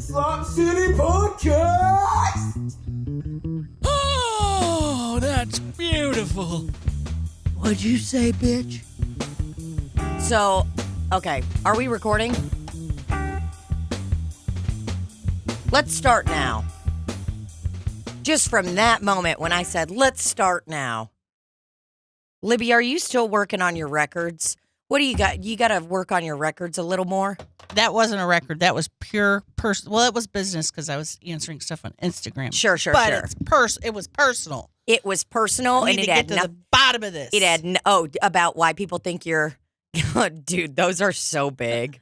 Slop City Podcast! Oh, that's beautiful. What'd you say, bitch? So, okay, are we recording? Let's start now. Just from that moment when I said, let's start now. Libbie, are you still working on your records? What do you got? You got to work on your records a little more? That wasn't a record. That was pure well, it was business because I was answering stuff on Instagram. Sure. But it was personal. It was personal, I and need it to had get to the bottom of this. It had about why people think you're. Dude, those are so big.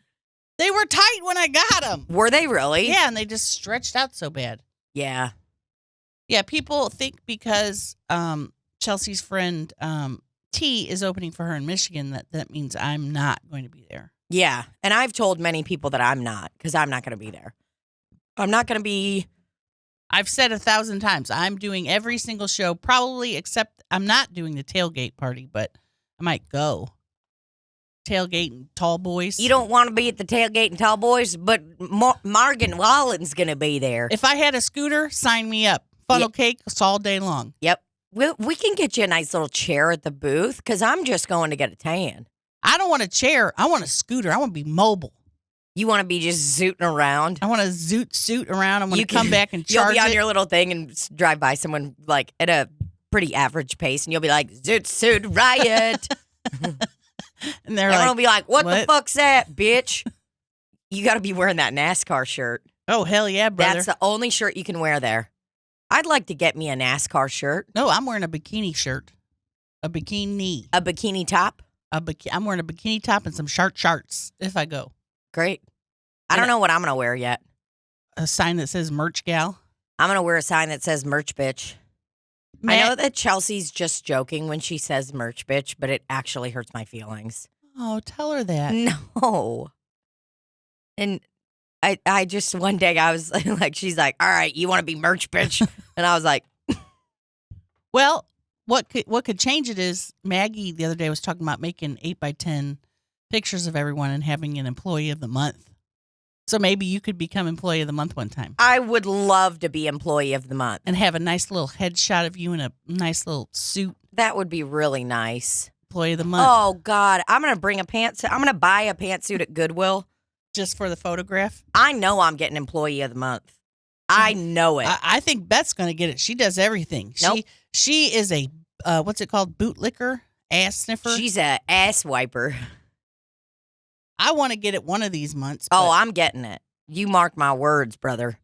They were tight when I got them. Were they really? Yeah, and they just stretched out so bad. Yeah. Yeah, people think because Chelsea's friend T is opening for her in Michigan that means I'm not going to be there. Yeah, and I've told many people that I'm not, because I'm not going to be there. I'm not going to be... I've said 1,000 times, I'm doing every single show, probably except I'm not doing the tailgate party, but I might go. Tailgate and Tall Boys. You don't want to be at the tailgate and Tall Boys, but Margan Wallen's going to be there. If I had a scooter, sign me up. Funnel cakes all day long. Yep. We can get you a nice little chair at the booth, because I'm just going to get a tan. I don't want a chair. I want a scooter. I want to be mobile. You want to be just zooting around? I want to zoot around. I'm going to come back and charge You'll be on it. your little thing and drive by someone like at a pretty average pace, and you'll be like, zoot riot. And they're Everyone like, will be like, what the "What?" fuck's that, bitch? You got to be wearing that NASCAR shirt. Oh, hell yeah, brother. That's the only shirt you can wear there. I'd like to get me a NASCAR shirt. No, I'm wearing a bikini shirt. A bikini. A bikini top? I'm wearing a bikini top and some shorts if I go. Great. I don't know what I'm going to wear yet. A sign that says merch gal. I'm going to wear a sign that says merch bitch. I know that Chelsea's just joking when she says merch bitch, but it actually hurts my feelings. Oh, tell her that. No. And I just, one day I was like, she's like, all right, you want to be merch bitch? And I was like. Well, what could change it is Maggie the other day was talking about making 8x10 pictures of everyone and having an employee of the month. So maybe you could become employee of the month one time. I would love to be employee of the month. And have a nice little headshot of you in a nice little suit. That would be really nice. Employee of the month. Oh, God. I'm going to bring a pantsuit. I'm going to buy a pantsuit at Goodwill. Just for the photograph? I know I'm getting employee of the month. I know it. I think Beth's going to get it. She does everything. Nope. She is a, what's it called? Bootlicker? Ass sniffer? She's a ass wiper. I want to get it one of these months. Oh, I'm getting it. You mark my words, brother.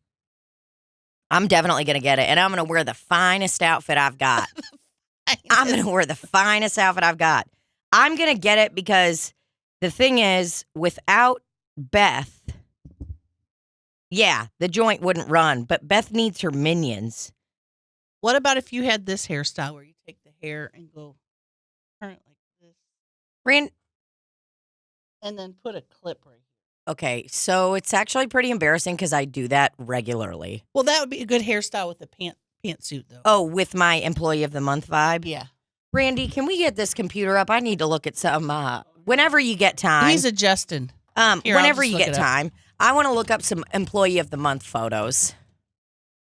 I'm definitely going to get it. And I'm going to wear the finest outfit I've got. I'm going to wear the finest outfit I've got. I'm going to get it because the thing is, without Beth, yeah, the joint wouldn't run. But Beth needs her minions. What about if you had this hairstyle where you take the hair and go turn it like this? And then put a clip right here. Okay, so it's actually pretty embarrassing because I do that regularly. Well, that would be a good hairstyle with the pantsuit, though. Oh, with my employee of the month vibe? Yeah. Randy, can we get this computer up? I need to look at some, whenever you get time. He's adjusting. Here, whenever I'll just you look get it up. time, I want to look up some employee of the month photos.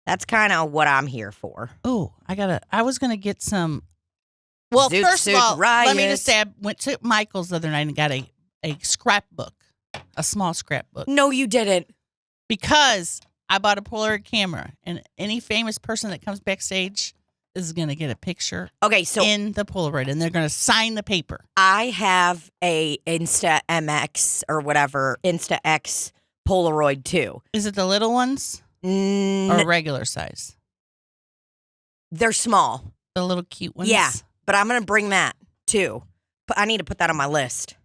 That's kind of what I'm here for. Oh, I was going to get some. Well, Zoot first of Suit all, let me Riot. just say I went to Michael's the other night and got a scrapbook, a small scrapbook. No, you didn't. Because I bought a Polaroid camera, and any famous person that comes backstage is going to get a picture Okay, so in the Polaroid, and they're going to sign the paper. I have a Insta MX or whatever, Insta X Polaroid too. Is it the little ones or regular size? They're small. The little cute ones? Yeah, but I'm going to bring that too. But I need to put that on my list.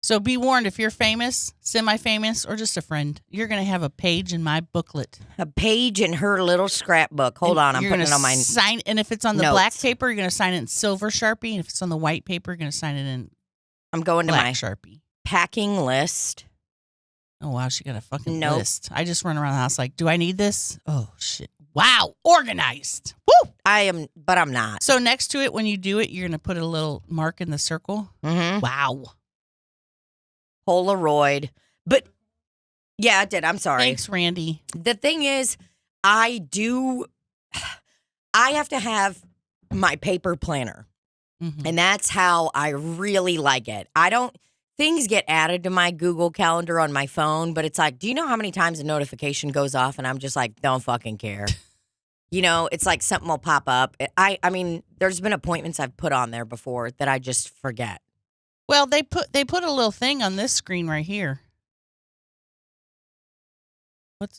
So be warned, if you're famous, semi-famous, or just a friend, you're going to have a page in my booklet. A page in her little scrapbook. Hold on, I'm putting it on my sign. And if it's on the notes. black paper, you're going to sign it in silver Sharpie. And if it's on the white paper, you're going to sign it in I'm going to black my Sharpie. packing list. Oh, wow, she got a fucking Nope. list. I just run around the house like, do I need this? Oh, shit. Wow, organized. Woo! I am, but I'm not. So next to it, when you do it, you're going to put a little mark in the circle. Mm-hmm. Wow. Polaroid. But Yeah, it did. I'm sorry. Thanks, Randy. The thing is, I have to have my paper planner. Mhm. And that's how I really like it. Things get added to my Google Calendar on my phone, but it's like, do you know how many times a notification goes off and I'm just like, don't fucking care. It's like something will pop up. I mean, there's been appointments I've put on there before that I just forget. Well, they put a little thing on this screen right here.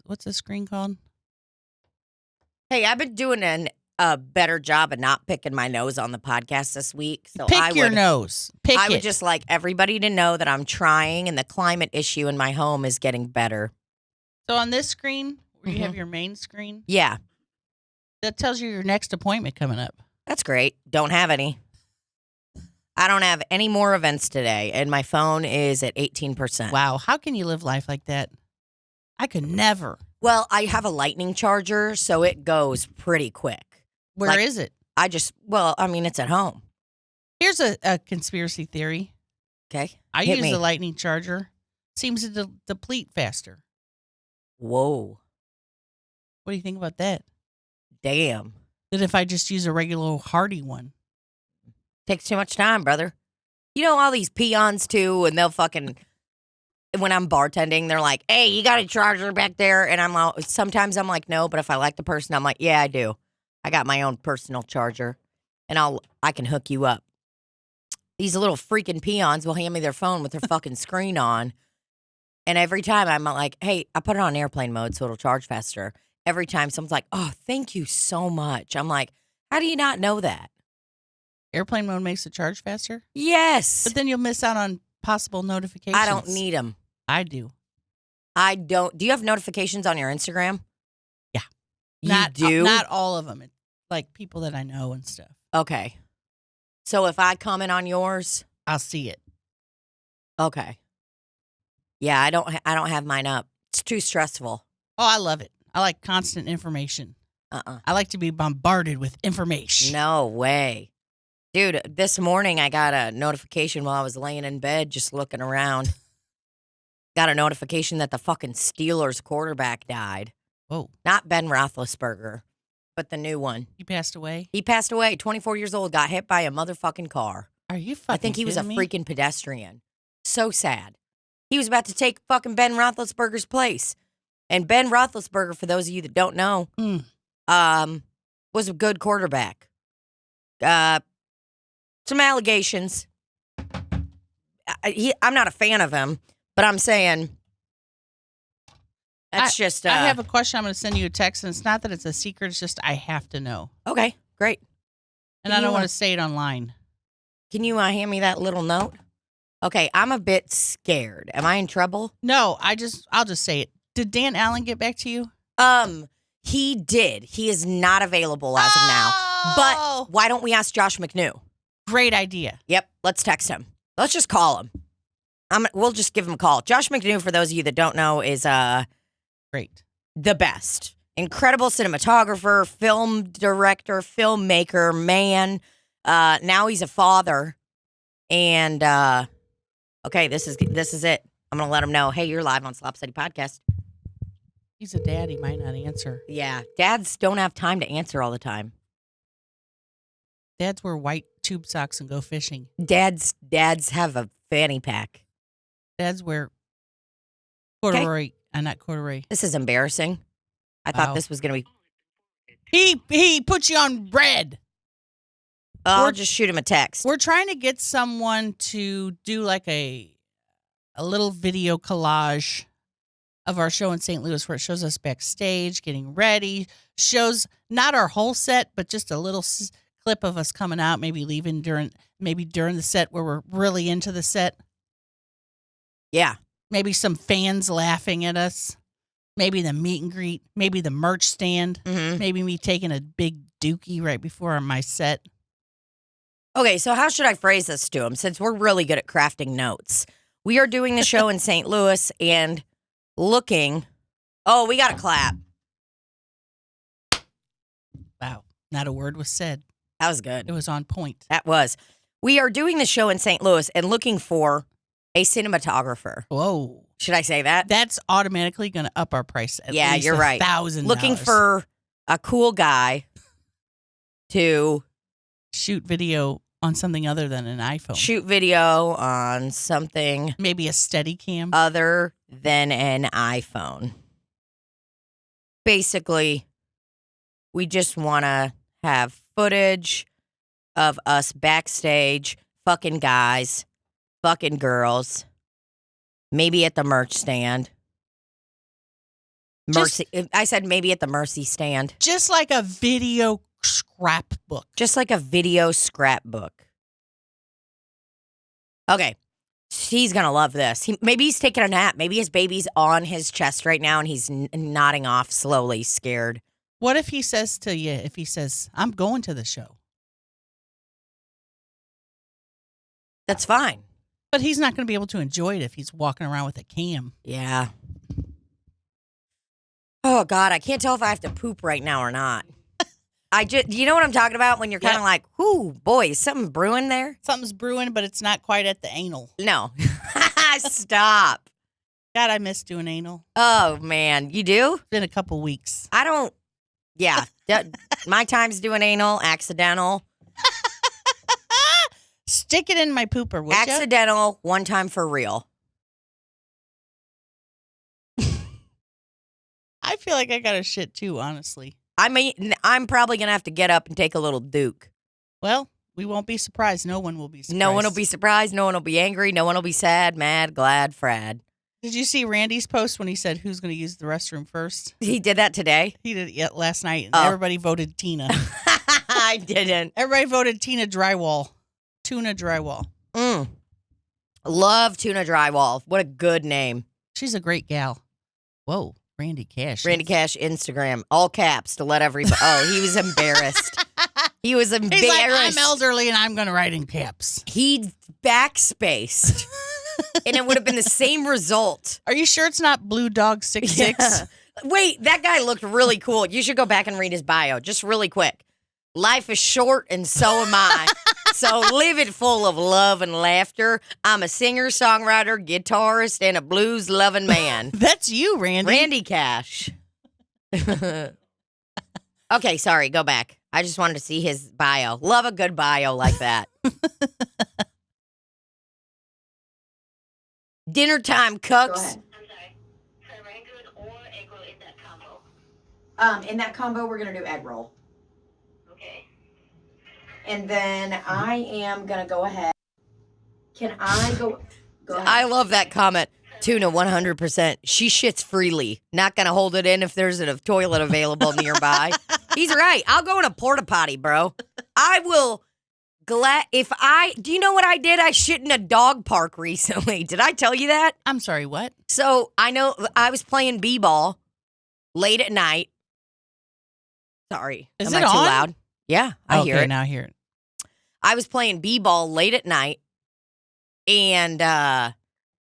What's this screen called? Hey, I've been doing a better job of not picking my nose on the podcast this week. So Pick your nose. Pick I it. would just like everybody to know that I'm trying and the climate issue in my home is getting better. So on this screen, where you Mhm. have your main screen, Yeah, that tells you your next appointment coming up. that's great. Don't have any. I don't have any more events today, and my phone is at 18%. Wow, how can you live life like that? I could never. Well, I have a lightning charger, so it goes pretty quick. Where is it? It's at home. Here's a conspiracy theory. Okay. I Hit use me. the lightning charger. Seems to deplete faster. Whoa. What do you think about that? Damn. Than if I just use a regular old Hardy one. Takes too much time, brother. You know all these peons too, and they'll fucking when I'm bartending, they're like, "Hey, you got a charger back there?" And sometimes I'm like, "No," but if I like the person, I'm like, "Yeah, I do. I got my own personal charger, and I can hook you up." These little freaking peons will hand me their phone with their fucking screen on, and every time I'm like, "Hey, I put it on airplane mode so it'll charge faster." Every time someone's like, "Oh, thank you so much," I'm like, "How do you not know that?" Airplane mode makes it charge faster? Yes, But then you'll miss out on possible notifications. I don't need them. I do. I don't. Do you have notifications on your Instagram? Yeah. You do? Not all of them. It's like people that I know and stuff. Okay. So if I comment on yours, I'll see it. okay. Yeah, I don't have mine up. It's too stressful. Oh, I love it. I like constant information. I like to be bombarded with information. No way. Dude, this morning I got a notification while I was laying in bed just looking around. Got a notification that the fucking Steelers quarterback died. Whoa. Not Ben Roethlisberger, but the new one. He passed away? He passed away, 24 years old, got hit by a motherfucking car. Are you fucking I think he was a kidding me? freaking pedestrian. So sad. He was about to take fucking Ben Roethlisberger's place. And Ben Roethlisberger, for those of you that don't know, was a good quarterback. Some allegations. I'm not a fan of him, but I'm saying that's just. I have a question. I'm going to send you a text, and it's not that it's a secret. It's just I have to know. Okay, great. And I don't want to say it online. Can you hand me that little note? Okay, I'm a bit scared. Am I in trouble? No, I'll just say it. Did Dan Allen get back to you? He did. He is not available as of now. But why don't we ask Josh McNew? Great idea. Yep, let's text him. Let's just call him. We'll just give him a call. Josh McNew, for those of you that don't know, is great. The best. Incredible cinematographer, film director, filmmaker, man. Now he's a father. And okay, this is it. I'm gonna let him know. Hey, you're live on Slop City Podcast. He's a dad. He might not answer. Yeah, dads don't have time to answer all the time. Dads wear white tube socks and go fishing. Dads have a fanny pack. Dads wear corduroy. Not corduroy. This is embarrassing. I thought this was gonna be. He put you on red. I'll just shoot him a text. We're trying to get someone to do like a little video collage of our show in St. Louis where it shows us backstage getting ready, shows not our whole set, but just a little clip of us coming out, maybe leaving during the set where we're really into the set. Yeah. Maybe some fans laughing at us. Maybe the meet and greet. Maybe the merch stand. Mm-hmm. Maybe me taking a big dookie right before my set. Okay, so how should I phrase this to him since we're really good at crafting notes? We are doing the show in St. Louis and looking. Oh, we got a clap. Wow. Not a word was said. That was good. It was on point. That was. We are doing the show in St. Louis and looking for A cinematographer. Whoa. Should I say that? That's automatically going to up our price at Yeah, least you're right. $1,000. Looking for a cool guy to shoot video on something other than an iPhone. shoot video on something Maybe a steady cam. other than an iPhone. Basically, we just want to have footage of us backstage, fucking guys, fucking girls, maybe at the merch stand. Mercy. I said maybe at the Mercy stand. Just like a video scrapbook. Just like a video scrapbook. Okay. He's going to love this. Maybe he's taking a nap. Maybe his baby's on his chest right now and he's nodding off slowly, scared. What if he says to you, I'm going to the show? That's fine. But he's not going to be able to enjoy it if he's walking around with a cam. Yeah. Oh, God, I can't tell if I have to poop right now or not. You know what I'm talking about? When you're kind of like, whoo, boy, is something brewing there? Something's brewing, but it's not quite at the anal. No. Stop. God, I miss doing anal. Oh, man. You do? It's been a couple weeks. I don't. Yeah. My time's doing anal, accidental. Stick it in my pooper, would you? Accidental, one time for real. I feel like I got a shit too, honestly. I mean, I'm probably going to have to get up and take a little Duke. Well, we won't be surprised. No one will be surprised. No one will be surprised. No one will be angry. No one will be sad, mad, glad, frad. Did you see Randy's post when he said who's going to use the restroom first? He did that today? He did it last night. And everybody voted Tina. I didn't. Everybody voted Tina Drywall. Tuna Drywall. Love Tuna Drywall. What a good name. She's a great gal. Whoa, Randy Cash. Randy Cash Instagram. All caps to let everybody. Oh, he was embarrassed. He was embarrassed. He's like, I'm elderly and I'm going to write in caps. He backspaced. And it would have been the same result. Are you sure it's not Blue Dog 66? Yeah. Wait, that guy looked really cool. You should go back and read his bio, just really quick. Life is short and so am I. So live it full of love and laughter. I'm a singer, songwriter, guitarist, and a blues-loving man. That's you, Randy. Randy Cash. Okay, sorry, go back. I just wanted to see his bio. Love a good bio like that. Dinner time, cooks. Go ahead. I'm sorry. For rangoon or egg roll in that combo? In that combo, we're going to do egg roll. Okay. And then I am going to go ahead. Can I go ahead? I love that comment. Tuna, 100%. She shits freely. Not going to hold it in if there's a toilet available nearby. He's right. I'll go in a porta potty, bro. I will do you know what I did? I shit in a dog park recently. Did I tell you that? I'm sorry, what? So I know I was playing b-ball late at night. Sorry. Is Am it I too on? loud? Yeah, I hear it. Now I hear it. I was playing b-ball late at night, and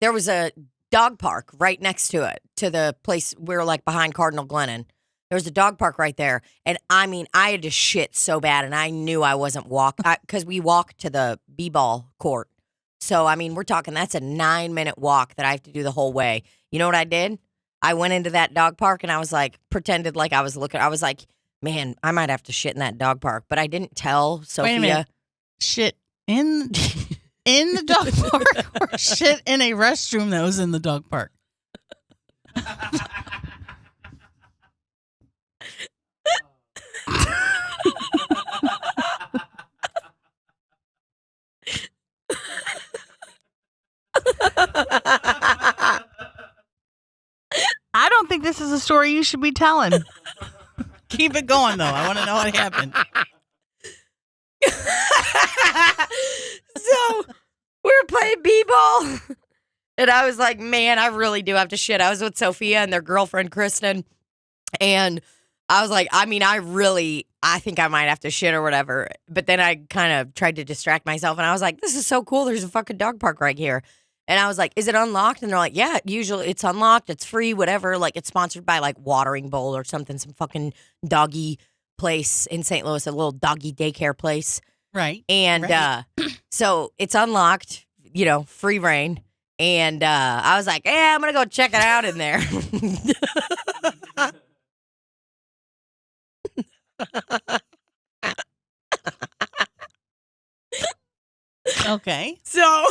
there was a dog park right next to it, to the place we're like behind Cardinal Glennon. There was a dog park right there, and I mean, I had to shit so bad, and I knew I wasn't walking, because we walked to the b-ball court. So, I mean, we're talking, that's a 9-minute walk that I have to do the whole way. You know what I did? I went into that dog park, and I was like, pretended like I was looking, I was like, man, I might have to shit in that dog park, but I didn't tell Sophia. Wait a minute. Shit in the dog park or shit in a restroom that was in the dog park? I don't think this is a story you should be telling. Keep it going, though. I want to know what happened. So we were playing b-ball, and I was like, man, I really do have to shit. I was with Sophia and their girlfriend, Kristen, and I was like, I mean, I think I might have to shit or whatever. But then I kind of tried to distract myself, and I was like, this is so cool. There's a fucking dog park right here. And I was like, is it unlocked? And they're like, yeah, usually it's unlocked. It's free, whatever. Like, it's sponsored by, like, Watering Bowl or something, some fucking doggy place in St. Louis, a little doggy daycare place. Right. And right. So it's unlocked, free reign. And I was like, "Yeah, I'm gonna go check it out in there." Okay. So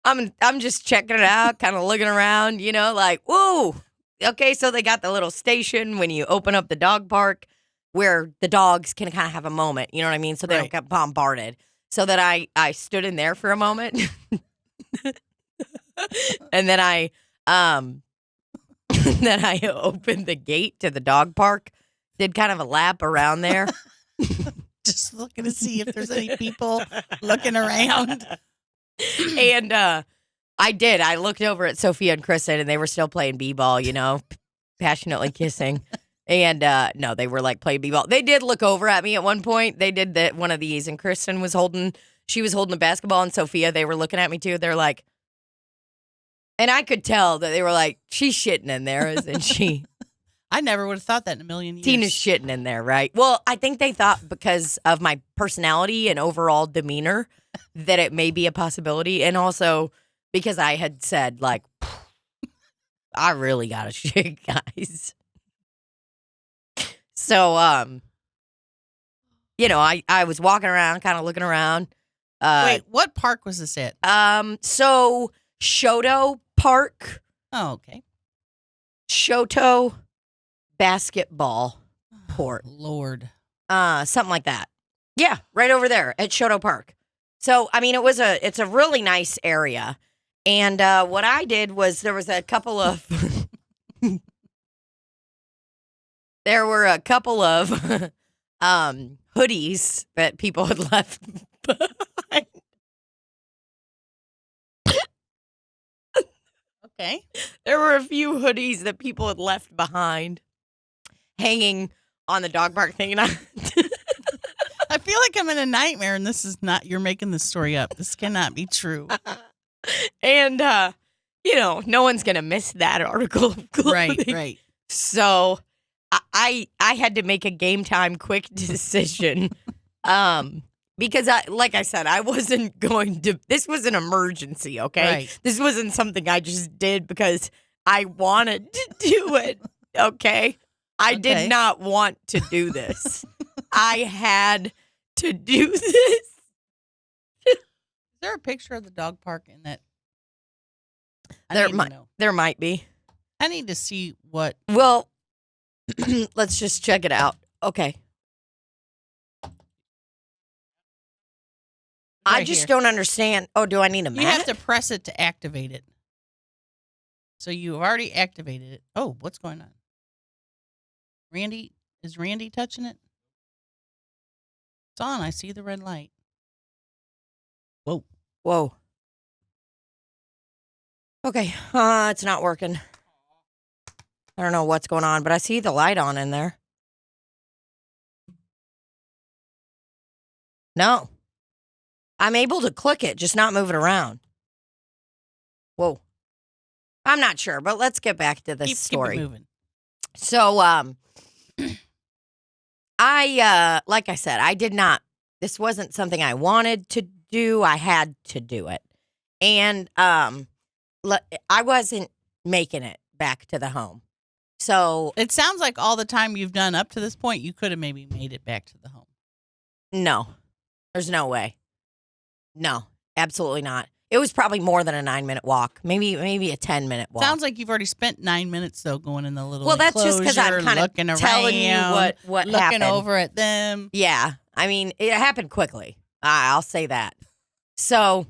I'm just checking it out, kind of looking around, like, whoa. Okay, so they got the little station when you open up the dog park where the dogs can kind of have a moment, you know what I mean? So they don't get bombarded. So that I stood in there for a moment. And then I then I opened the gate to the dog park, did kind of a lap around there. Just looking to see if there's any people looking around. And I did. I looked over at Sophia and Kristen, and they were still playing b-ball, passionately kissing. And no, they were like playing b-ball. They did look over at me at one point. They did one of these, and Kristen was holding the basketball, and Sophia, they were looking at me too. They're like, and I could tell that they were like, she's shitting in there, isn't she? I never would have thought that in a million years. Tina's shitting in there, right? Well, I think they thought because of my personality and overall demeanor that it may be a possibility. And also because I had said, like, I really got to shit, guys. So, I was walking around, kind of looking around. Wait, what park was this at? So Chouteau Park. Oh, okay. Chouteau Basketball Court. Lord. Something like that. Yeah, right over there at Chouteau Park. So, I mean, it's a really nice area. And what I did was there were a couple of hoodies that people had left behind. Okay. There were a few hoodies that people had left behind hanging on the dog park thing. And I feel like I'm in a nightmare, and this is not, you're making this story up. This cannot be true. And, no one's going to miss that article of clothing. Right. So I had to make a game time quick decision. Because like I said, I wasn't going to, this was an emergency, okay? Right. This wasn't something I just did because I wanted to do it, okay? I did not want to do this. I had to do this. Is there a picture of the dog park in that? There might be. I need to see what. Well, let's just check it out. Okay. Right I just here. don't understand. Oh, do I need a mat? You have to press it to activate it. So you've already activated it. Oh, what's going on? Is Randy touching it? It's on. I see the red light. Whoa. Okay. It's not working. I don't know what's going on, but I see the light on in there. No. I'm able to click it, just not move it around. Whoa. I'm not sure, but let's get back to this story. Keep it moving. So, like I said, I did not, this wasn't something I wanted to do. I had to do it. And, I wasn't making it back to the home. So It sounds like all the time you've done up to this point, you could have maybe made it back to the home. no, there's no way. No, absolutely not. It was probably more than a 9-minute walk, maybe a 10-minute walk. Sounds like you've already spent 9 minutes though going in the little. Well, that's just because I'm enclosure, kind looking of telling you around, what looking happened. over at them. Yeah, I mean, it happened quickly. I'll say that. So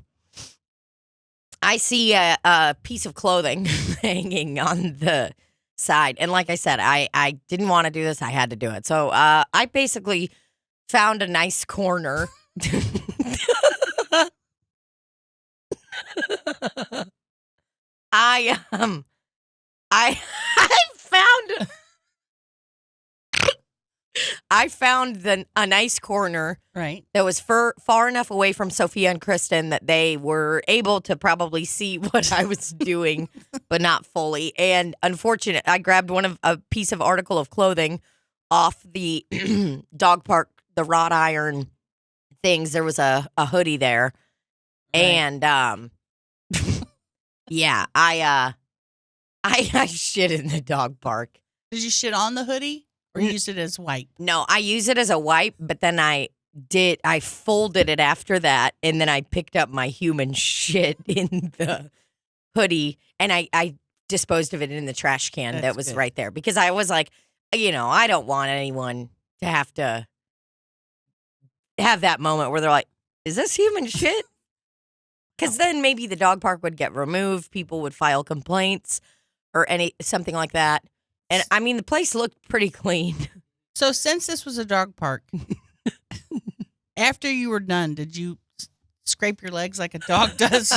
I see a piece of clothing hanging on the side, and like I said, I didn't want to do this. I had to do it. So I basically found a nice corner. I found a nice corner Right. that was far enough away from Sophia and Kristen that they were able to probably see what I was doing, but not fully. And unfortunately, I grabbed a piece of article of clothing off the dog park, the wrought iron things. There was a hoodie there. Right. And Yeah, I shit in the dog park. Did you shit on the hoodie or use it as wipe? No, I use it as a wipe, but then I folded it after that, and then I picked up my human shit in the hoodie, and I disposed of it in the trash can that was good. right there because I was like, I don't want anyone to have that moment where they're like, is this human shit? Because then maybe the dog park would get removed, people would file complaints or something like that. And I mean, the place looked pretty clean. So since this was a dog park, after you were done, did you scrape your legs like a dog does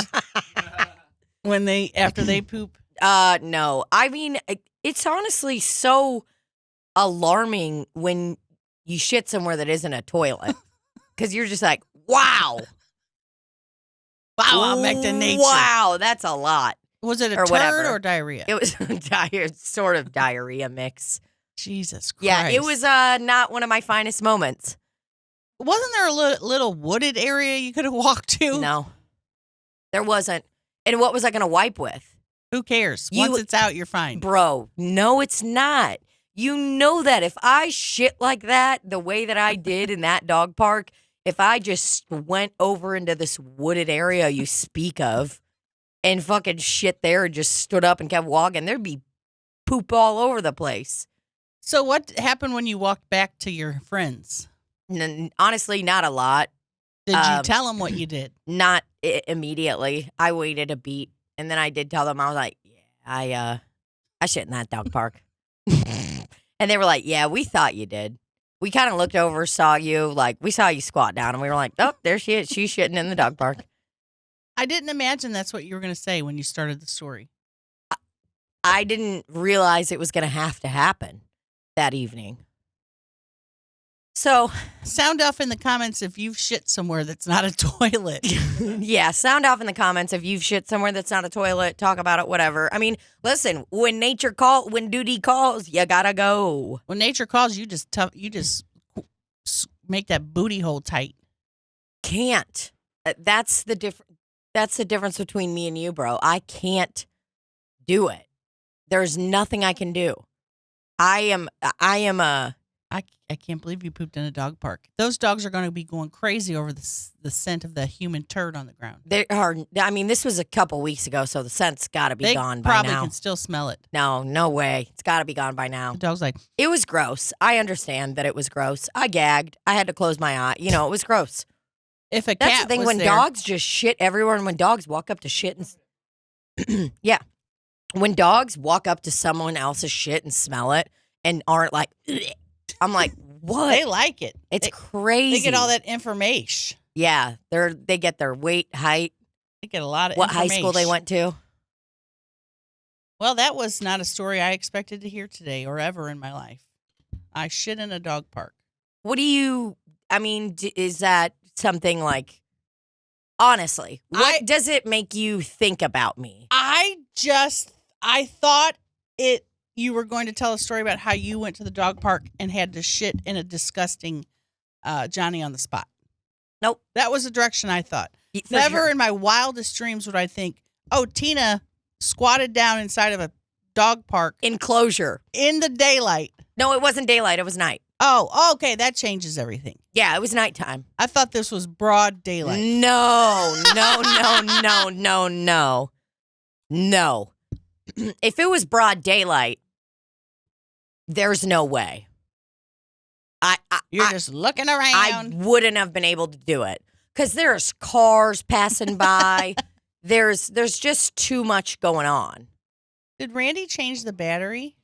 after they poop? No. I mean, it's honestly so alarming when you shit somewhere that isn't a toilet. Because you're just like, wow. Wow, I'm back to nature. Wow, that's a lot. Was it a Or turd whatever. or diarrhea? It was sort of diarrhea mix. Jesus Christ. Yeah, it was not one of my finest moments. Wasn't there a little wooded area you could have walked to? No, there wasn't. And what was I going to wipe with? Who cares? Once it's out, you're fine. Bro, no, it's not. You know that if I shit like that, the way that I did in that dog park, if I just went over into this wooded area you speak of and fucking shit there and just stood up and kept walking, there'd be poop all over the place. So what happened when you walked back to your friends? Honestly, not a lot. Did you tell them what you did? Not immediately. I waited a beat, and then I did tell them. I was like, "Yeah, I shit in that dog park," and they were like, "Yeah, we thought you did." We kind of looked over, saw you, like we saw you squat down, and we were like, "Oh, there she is. She's shitting in the dog park." I didn't imagine that's what you were going to say when you started the story. I didn't realize it was going to have to happen that evening. So, sound off in the comments if you've shit somewhere that's not a toilet. Yeah, sound off in the comments if you've shit somewhere that's not a toilet. Talk about it, whatever. I mean, listen, when duty calls, you gotta go. When nature calls, you just make that booty hole tight. Can't. That's the difference between me and you, bro. I can't do it. There's nothing I can do. I can't believe you pooped in a dog park. Those dogs are going to be going crazy over the scent of the human turd on the ground. This was a couple weeks ago, so the scent's got to be gone by now. They probably can still smell it. No way. It's got to be gone by now. The dog's like, it was gross. I understand that it was gross. I gagged. I had to close my eye. It was gross. If a cat That's the thing was when there, dogs just shit everywhere, and when dogs walk up to shit and yeah, when dogs walk up to someone else's shit and smell it and aren't like, I'm like, what? they like it. It's crazy. They get all that information. Yeah, they get their weight, height, They get a lot of what high information. school they went to. Well, that was not a story I expected to hear today or ever in my life. I shit in a dog park. Is that something like, honestly, what does it make you think about me? I thought you were going to tell a story about how you went to the dog park and had to shit in a disgusting Johnny on the spot. Nope. That was the direction I thought. For Never sure. in my wildest dreams would I think, oh, Tina squatted down inside of a dog park Enclosure. in the daylight. No, it wasn't daylight. It was night. Oh, okay. That changes everything. Yeah, it was nighttime. I thought this was broad daylight. No. No. If it was broad daylight, there's no way. You're just looking I around. wouldn't have been able to do it because there's cars passing by. There's just too much going on. Did Randy change the battery?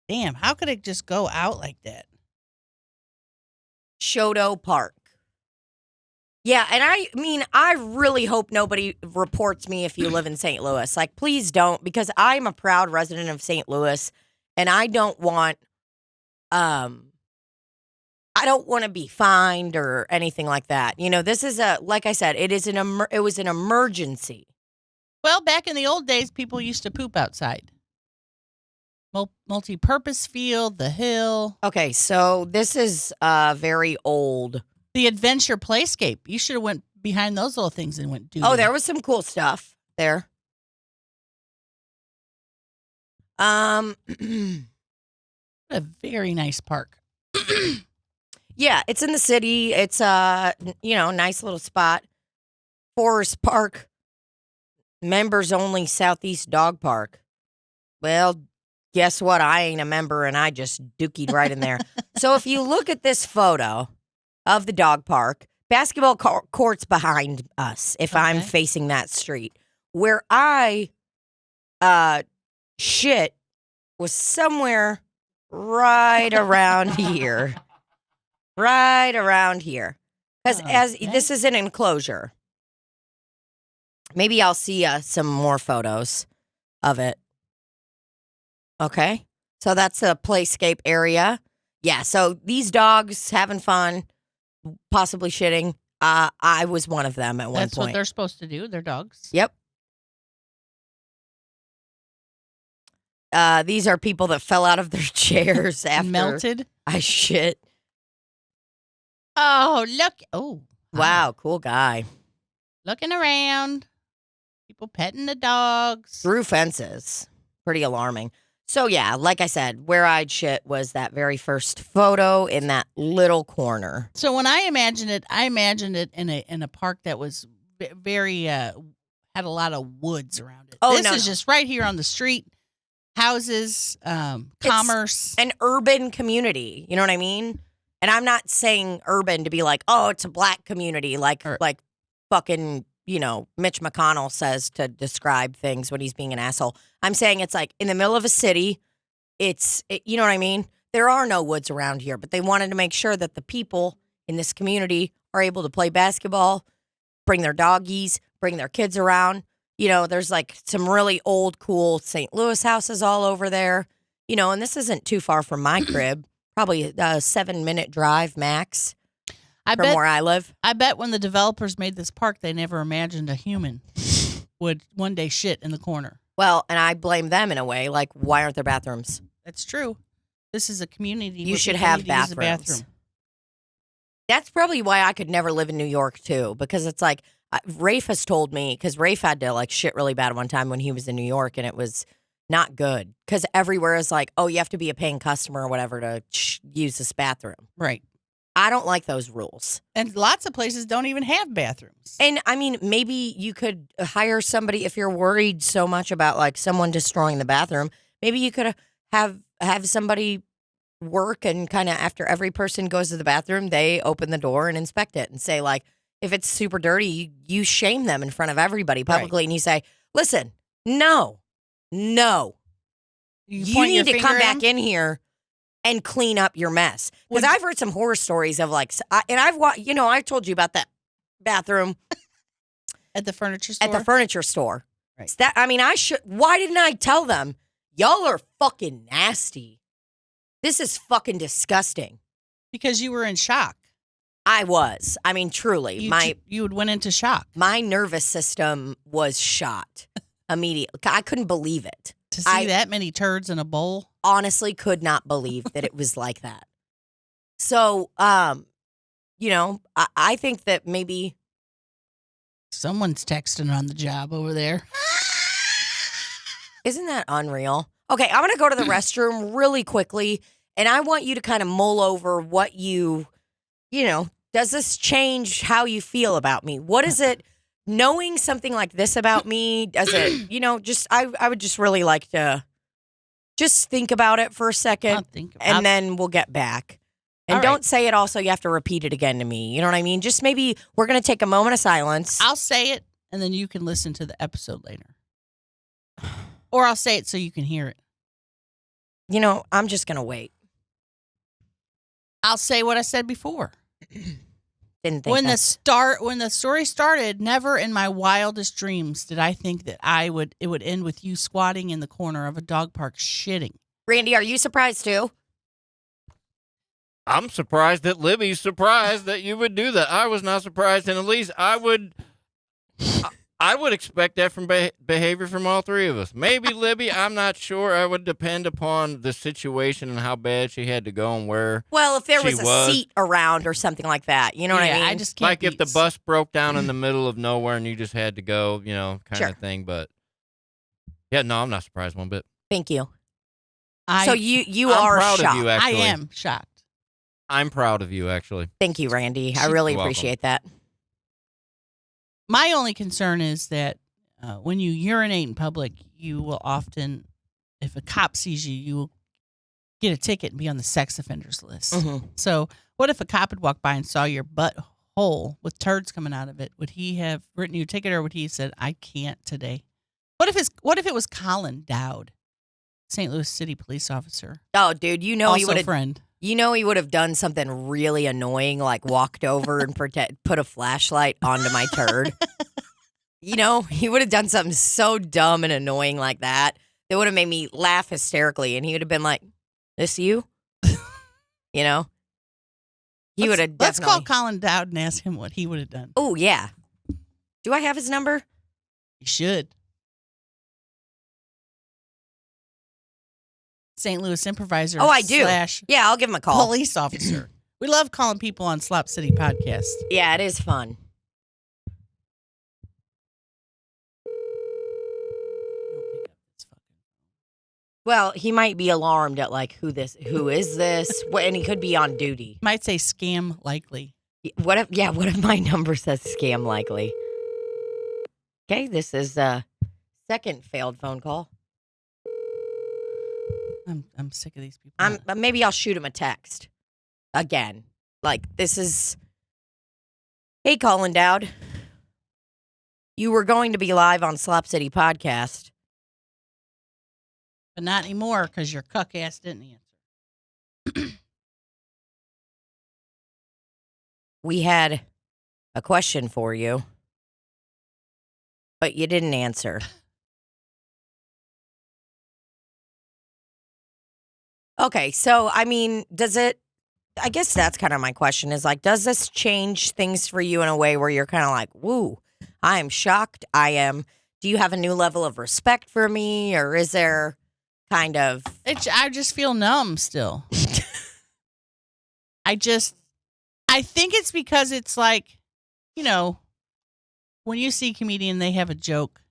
Damn, how could it just go out like that? Chouteau Park. Yeah, and I really hope nobody reports me if you live in St. Louis. Like, please don't, because I'm a proud resident of St. Louis, and I don't want to be fined or anything like that. This is like I said, it was an emergency. Well, back in the old days, people used to poop outside. Multi-purpose field, the hill. Okay, so this is very old. The adventure playscape. You should have went behind those little things and went do. Oh, there was some cool stuff there. A very nice park. Yeah, it's in the city. It's nice little spot. Forest Park, members only Southeast Dog Park. Well, guess what? I ain't a member, and I just dookied right in there. So if you look at this photo of the dog park, basketball court's behind us. If I'm facing that street, where I shit was somewhere right around here. Right around here. Because this is an enclosure. Maybe I'll see some more photos of it. Okay. So that's a playscape area. Yeah. So these dogs having fun, possibly shitting. I was one of them at one point. That's what they're supposed to do. They're dogs. Yep. These are people that fell out of their chairs after melted. I shit. Oh, look. Oh. Wow. Cool guy. Looking around. People petting the dogs. Through fences. Pretty alarming. So, yeah, like I said, where I'd shit was that very first photo in that little corner. So when I imagined it in a park that was very had a lot of woods around it. Oh, this is just right here on the street. Houses, commerce. It's an urban community. You know what I mean? And I'm not saying urban to be like, oh, it's a black community, like fucking, Mitch McConnell says to describe things when he's being an asshole. I'm saying it's like in the middle of a city. You know what I mean? There are no woods around here, but they wanted to make sure that the people in this community are able to play basketball, bring their doggies, bring their kids around. There's like some really old, cool St. Louis houses all over there, and this isn't too far from my crib, probably a 7-minute drive max from where I live. I bet when the developers made this park, they never imagined a human would one day shit in the corner. Well, and I blame them in a way. Like, why aren't there bathrooms? That's true. This is a community. You should have bathrooms. That's probably why I could never live in New York, too, because it's like, Rafe has told me, because Rafe had to shit really bad one time when he was in New York, and it was not good. Because everywhere is like, oh, you have to be a paying customer or whatever to use this bathroom. Right. I don't like those rules. And lots of places don't even have bathrooms. And I mean, maybe you could hire somebody if you're worried so much about someone destroying the bathroom. Maybe you could have somebody work and kind of after every person goes to the bathroom, they open the door and inspect it and say if it's super dirty, you shame them in front of everybody publicly and you say, listen, no, you need to come back in here and clean up your mess. Because I've heard some horror stories of I told you about that bathroom at the furniture store. At the furniture store. Right. Why didn't I tell them? Y'all are fucking nasty. This is fucking disgusting. Because you were in shock. I was. I mean, truly. You went into shock. My nervous system was shot immediately. I couldn't believe it. To see that many turds in a bowl? Honestly could not believe that it was like that. So, I think that maybe someone's texting on the job over there. Isn't that unreal? Okay, I'm going to go to the restroom really quickly, and I want you to kind of mull over what does this change how you feel about me? What is it? Knowing something like this about me, does it, I would just really like to just think about it for a second, and then we'll get back. And don't say it also, you have to repeat it again to me. You know what I mean? Just maybe we're going to take a moment of silence. I'll say it, and then you can listen to the episode later. Or I'll say it so you can hear it. I'm just going to wait. I'll say what I said before. Didn't think when the story started, never in my wildest dreams did I think that it would end with you squatting in the corner of a dog park shitting. Randy, are you surprised too? I'm surprised that Libbie's surprised that you would do that. I was not surprised, and at least I would expect that from behavior from all three of us. Maybe Libbie, I'm not sure. I would depend upon the situation and how bad she had to go and where. Well, if there was a seat around or something like that, you know what I mean? I just can't. If the bus broke down in the middle of nowhere and you just had to go, kind of thing. But yeah, no, I'm not surprised one bit. Thank you. So you I'm are proud shocked. of you, actually. I am shocked. I'm proud of you, actually. Thank you, Randy. I really You're welcome. appreciate that. My only concern is that when you urinate in public, you will often, if a cop sees you, you will get a ticket and be on the sex offenders list. Mhm. So what if a cop had walked by and saw your butthole with turds coming out of it? Would he have written you a ticket, or would he have said, I can't today? What if it was Colin Dowd, St. Louis City police officer? Oh, dude, you know he Also would a have. friend. You know he would have done something really annoying, like walked over and put a flashlight onto my turd. You know, he would have done something so dumb and annoying like that. That would have made me laugh hysterically, and he would have been like, "This you?" You know, he would have Let's definitely. call Colin Dowd and ask him what he would have done. Oh yeah. Do I have his number? You should. St. Louis improviser. Oh, I do. / Yeah, I'll give him a call. police officer. We love calling people on Slop City podcast. Yeah, it is fun. Well, he might be alarmed at like who is this? And he could be on duty. Might say scam likely. What if my number says scam likely? Okay, this is a second failed phone call. I'm sick of these people. Maybe I'll shoot him a text again. Like, this is, hey, Colin Dowd. You were going to be live on Slop City podcast. But not anymore because your cuck ass didn't answer. We had a question for you, but you didn't answer. Okay, so, I mean, I guess that's kind of my question is like, does this change things for you in a way where you're kind of like, woo, I am shocked. Do you have a new level of respect for me, or is there kind of? I just feel numb still. I think it's because it's like, you know, when you see a comedian, they have a joke,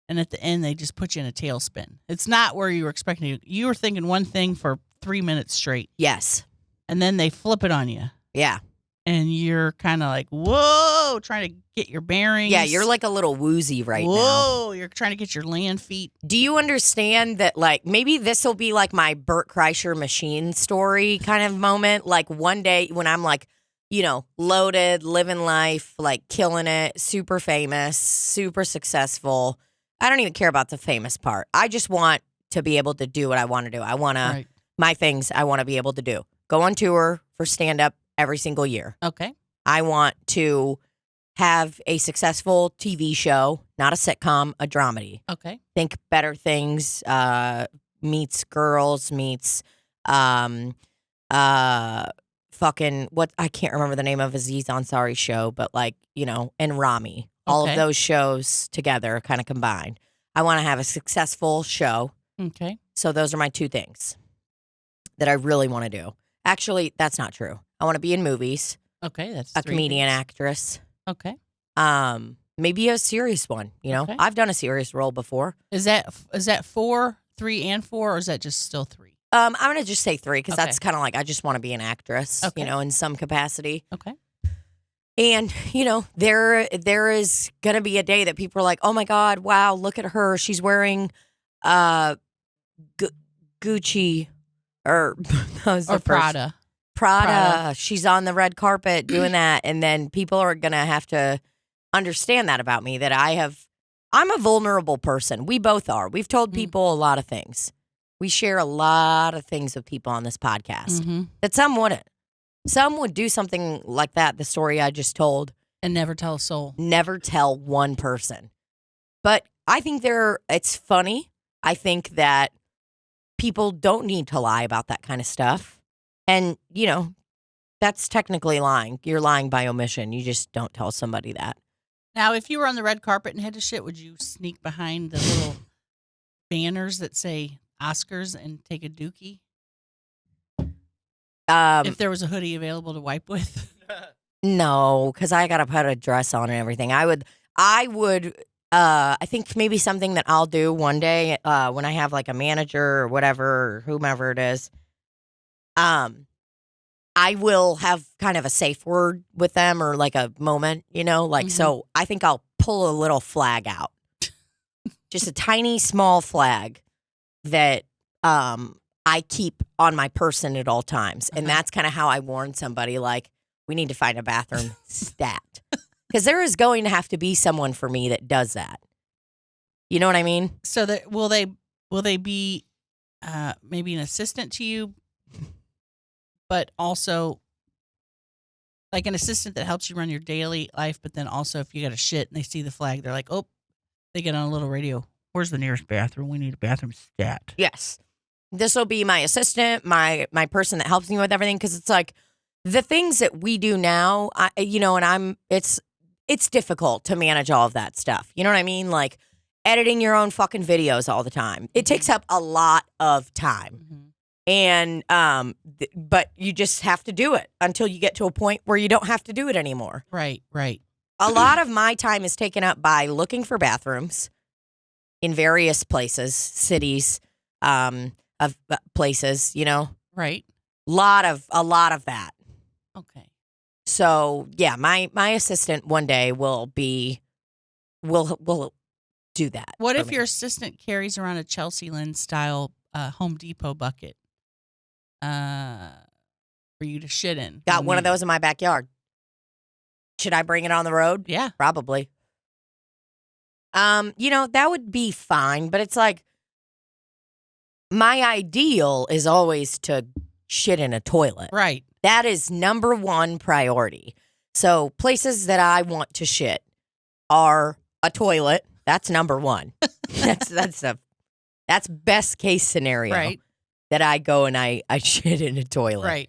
and at the end, they just put you in a tailspin. It's not where you were expecting. You were thinking one thing for 3 minutes straight. Yes. And then they flip it on you. Yeah. And you're kind of like, whoa, trying to get your bearings. Yeah, you're like a little woozy right now. Whoa, you're trying to get your land feet. Do you understand that, like, maybe this will be like my Bert Kreischer machine story kind of moment? Like, one day when I'm like, you know, loaded, living life, like killing it, super famous, super successful. I don't even care about the famous part. I just want to be able to do what I want to do. I want to, my things I want to be able to do. Go on tour for stand-up every single year. Okay. I want to have a successful TV show, not a sitcom, a dramedy. Okay. Think Better Things, meets Girls, meets fucking what I can't remember the name of Aziz Ansari's show, but like, you know, and Rami. All of those shows together kind of combined. I want to have a successful show. Okay. So those are my two things that I really want to do. Actually, that's not true. I want to be in movies. Okay, that's a 3 comedian, things. actress. Okay. Maybe a serious one. You know, Okay. I've done a serious role before. Is that 4, 3, and 4, or is that just still 3? I'm gonna just say 3 because Okay. that's kind of like I just want to be an actress. Okay. You know, in some capacity. Okay. And you know, there is gonna be a day that people are like, "Oh my God, wow, look at her! She's wearing, Gucci or that was the Or first- Prada. Prada. She's on the red carpet doing that, and then people are gonna have to understand that about me. That I'm a vulnerable person. We both are. We've told people a lot of things. We share a lot of things with people on this podcast Mm-hmm. that some wouldn't. Some would do something like that. The story I just told. And never tell a soul. Never tell one person. But I think it's funny. I think that people don't need to lie about that kind of stuff. And, you know, that's technically lying. You're lying by omission. You just don't tell somebody that. Now, if you were on the red carpet and had to shit, would you sneak behind the little banners that say Oscars and take a dookie? If there was a hoodie available to wipe with? No, because I got to put a dress on and everything. I would I think maybe something that I'll do one day when I have like a manager or whatever, or whomever it is. I will have kind of a safe word with them or like a moment, like, so I think I'll pull a little flag out, just a tiny, small flag that I keep on my person at all times. And that's kind of how I warn somebody, like, we need to find a bathroom stat. Because there is going to have to be someone for me that does that. You know what I mean? So that will they be maybe an assistant to you, but also like an assistant that helps you run your daily life, but then also if you got a shit and they see the flag, they're like, oh, they get on a little radio. Where's the nearest bathroom? We need a bathroom stat. Yes. This will be my assistant, my person that helps me with everything, because it's like the things that we do now, and it's difficult to manage all of that stuff. You know what I mean? Like editing your own fucking videos all the time. It takes up a lot of time. And, but you just have to do it until you get to a point where you don't have to do it anymore. Right. A lot of my time is taken up by looking for bathrooms in various places, cities, of places, Right. A lot of that. Okay. So yeah, my assistant one day will do that. What for if me. your assistant carries around a Chelsea Lynn style Home Depot bucket for you to shit in? Got one of those in my backyard? Should I bring it on the road? Yeah. Probably. That would be fine, but it's like my ideal is always to shit in a toilet. Right. That is number one priority. So places that I want to shit are a toilet. That's number one. That's best case scenario. Right. That I go and I shit in a toilet.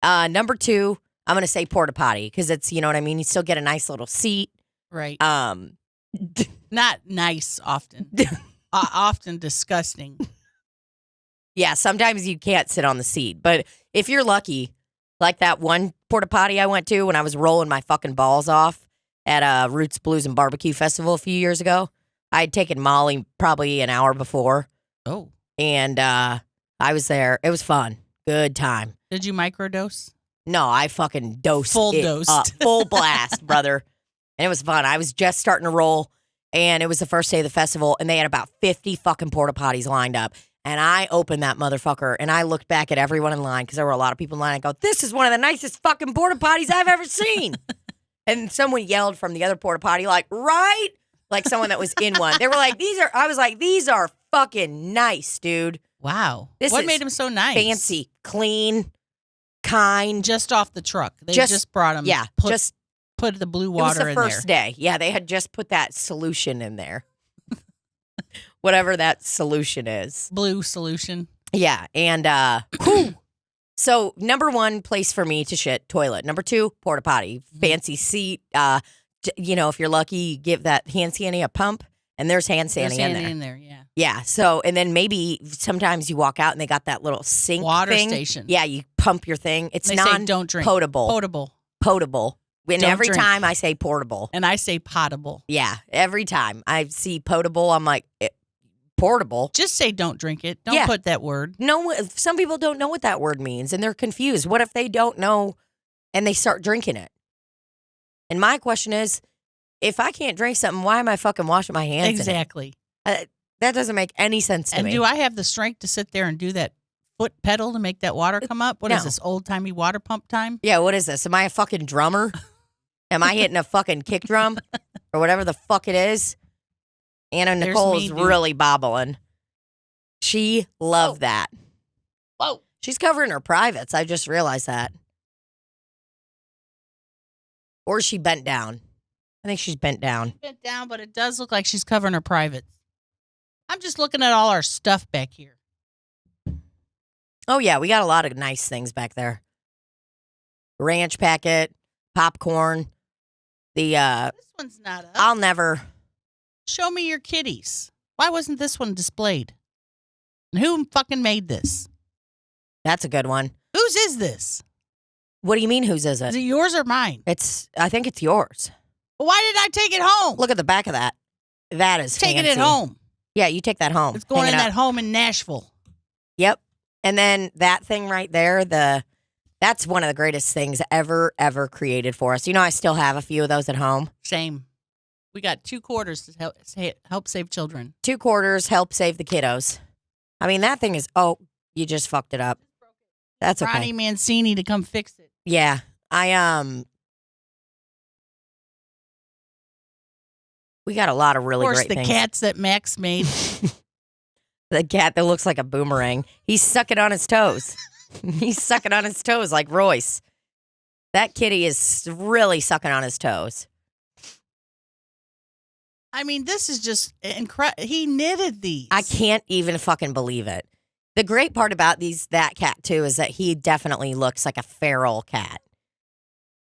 Right. Number two, I'm gonna say porta potty because it's, you know what I mean. You still get a nice little seat. Right. Not Not nice often. Often disgusting. Yeah, sometimes you can't sit on the seat, but if you're lucky, like that one porta potty I went to when I was rolling my fucking balls off at Roots Blues and Barbecue Festival a few years ago, I had taken Molly probably an hour before. Oh. And I was there. It was fun. Good time. Did you microdose? No, I fucking dosed Full it dosed. up. Full blast, brother. And it was fun. I was just starting to roll, and it was the first day of the festival, and they had about 50 fucking porta potties lined up. And I opened that motherfucker, and I looked back at everyone in line because there were a lot of people in line. I go, this is one of the nicest fucking porta potties I've ever seen. And someone yelled from the other porta potty, like, right? Like someone that was in one. They were like, I was like, these are fucking nice, dude. Wow. This What is made them so nice? Fancy, clean, kind. Just off the truck. They just brought them. Yeah, Put the blue water in there. It was the first day. Yeah, they had just put that solution in there. Whatever that solution is. Blue solution. Yeah, and whew. So number one place for me to shit, toilet. Number two, porta potty. Fancy seat. If you're lucky, give that hand sandy a pump, and there's hand sandy in there. Yeah. Yeah. So, and then maybe sometimes you walk out and they got that little sink Water thing. station. Yeah, you pump your thing. It's They say don't drink. potable. And Don't every drink. time I say portable. And I say potable. Yeah, every time I see potable, I'm like, portable. Just say don't drink it. Don't put that word. No, some people don't know what that word means, and they're confused. What if they don't know and they start drinking it? And my question is, if I can't drink something, why am I fucking washing my hands? Exactly. That doesn't make any sense to And me. do I have the strength to sit there and do that foot pedal to make that water come up? What is No. this, old-timey water pump time? Yeah, what is this? Am I a fucking drummer? Am I hitting a fucking kick drum or whatever the fuck it is? Anna There's Nicole's me, dude. really bobbling. She loved that. Whoa. She's covering her privates. I just realized that. Or is she bent down? I think she's bent down. Bent down, but it does look like she's covering her privates. I'm just looking at all our stuff back here. Oh, yeah, we got a lot of nice things back there. Ranch packet, popcorn. This one's not up. I'll never. Show me your kitties. Why wasn't this one displayed? And who fucking made this? That's a good one. Whose is this? What do you mean, whose is Is it? it yours or mine? I think it's yours. Well, why did I take it home? Look at the back of that. That is Taking fancy. it home. Yeah, you take that home. It's going Hang in it that up. home in Nashville. Yep. And then that thing right there, that's one of the greatest things ever created for us. You know, I still have a few of those at home. Same. We got 2 quarters to help save children. 2 quarters help save the kiddos. I mean, that thing is, oh, you just fucked it up. That's okay. Ronnie Mancini to come fix it. Yeah. We got a lot of really Of course, great the things. cats that Max made. The cat that looks like a boomerang. He's sucking on his toes. He's sucking on his toes like Royce. That kitty is really sucking on his toes. I mean, this is just incredible. He knitted these. I can't even fucking believe it. The great part about that cat, too, is that he definitely looks like a feral cat.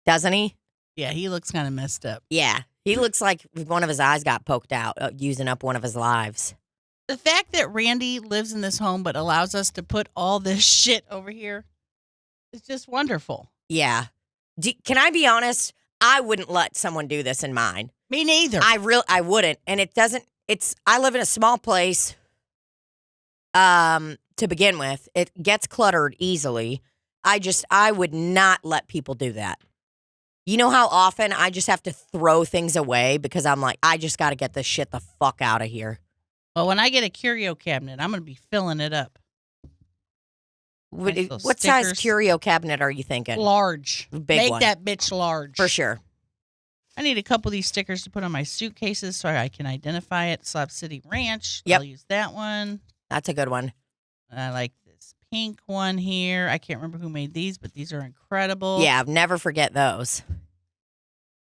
Doesn't he? Yeah, he looks kind of messed up. Yeah. He looks like one of his eyes got poked out, using up one of his lives. The fact that Randy lives in this home but allows us to put all this shit over here is just wonderful. Yeah. Can I be honest? I wouldn't let someone do this in mine. Me neither. I wouldn't. And I live in a small place to begin with. It gets cluttered easily. I would not let people do that. You know how often I just have to throw things away because I'm like, I just got to get this shit the fuck out of here. Well, when I get a curio cabinet, I'm going to be filling it up. Nice What size stickers. curio cabinet are you thinking? Large. Big Make one. that bitch large. For sure. I need a couple of these stickers to put on my suitcases so I can identify it. Slop City Ranch. Yep. I'll use that one. That's a good one. I like this pink one here. I can't remember who made these, but these are incredible. Yeah, never forget those.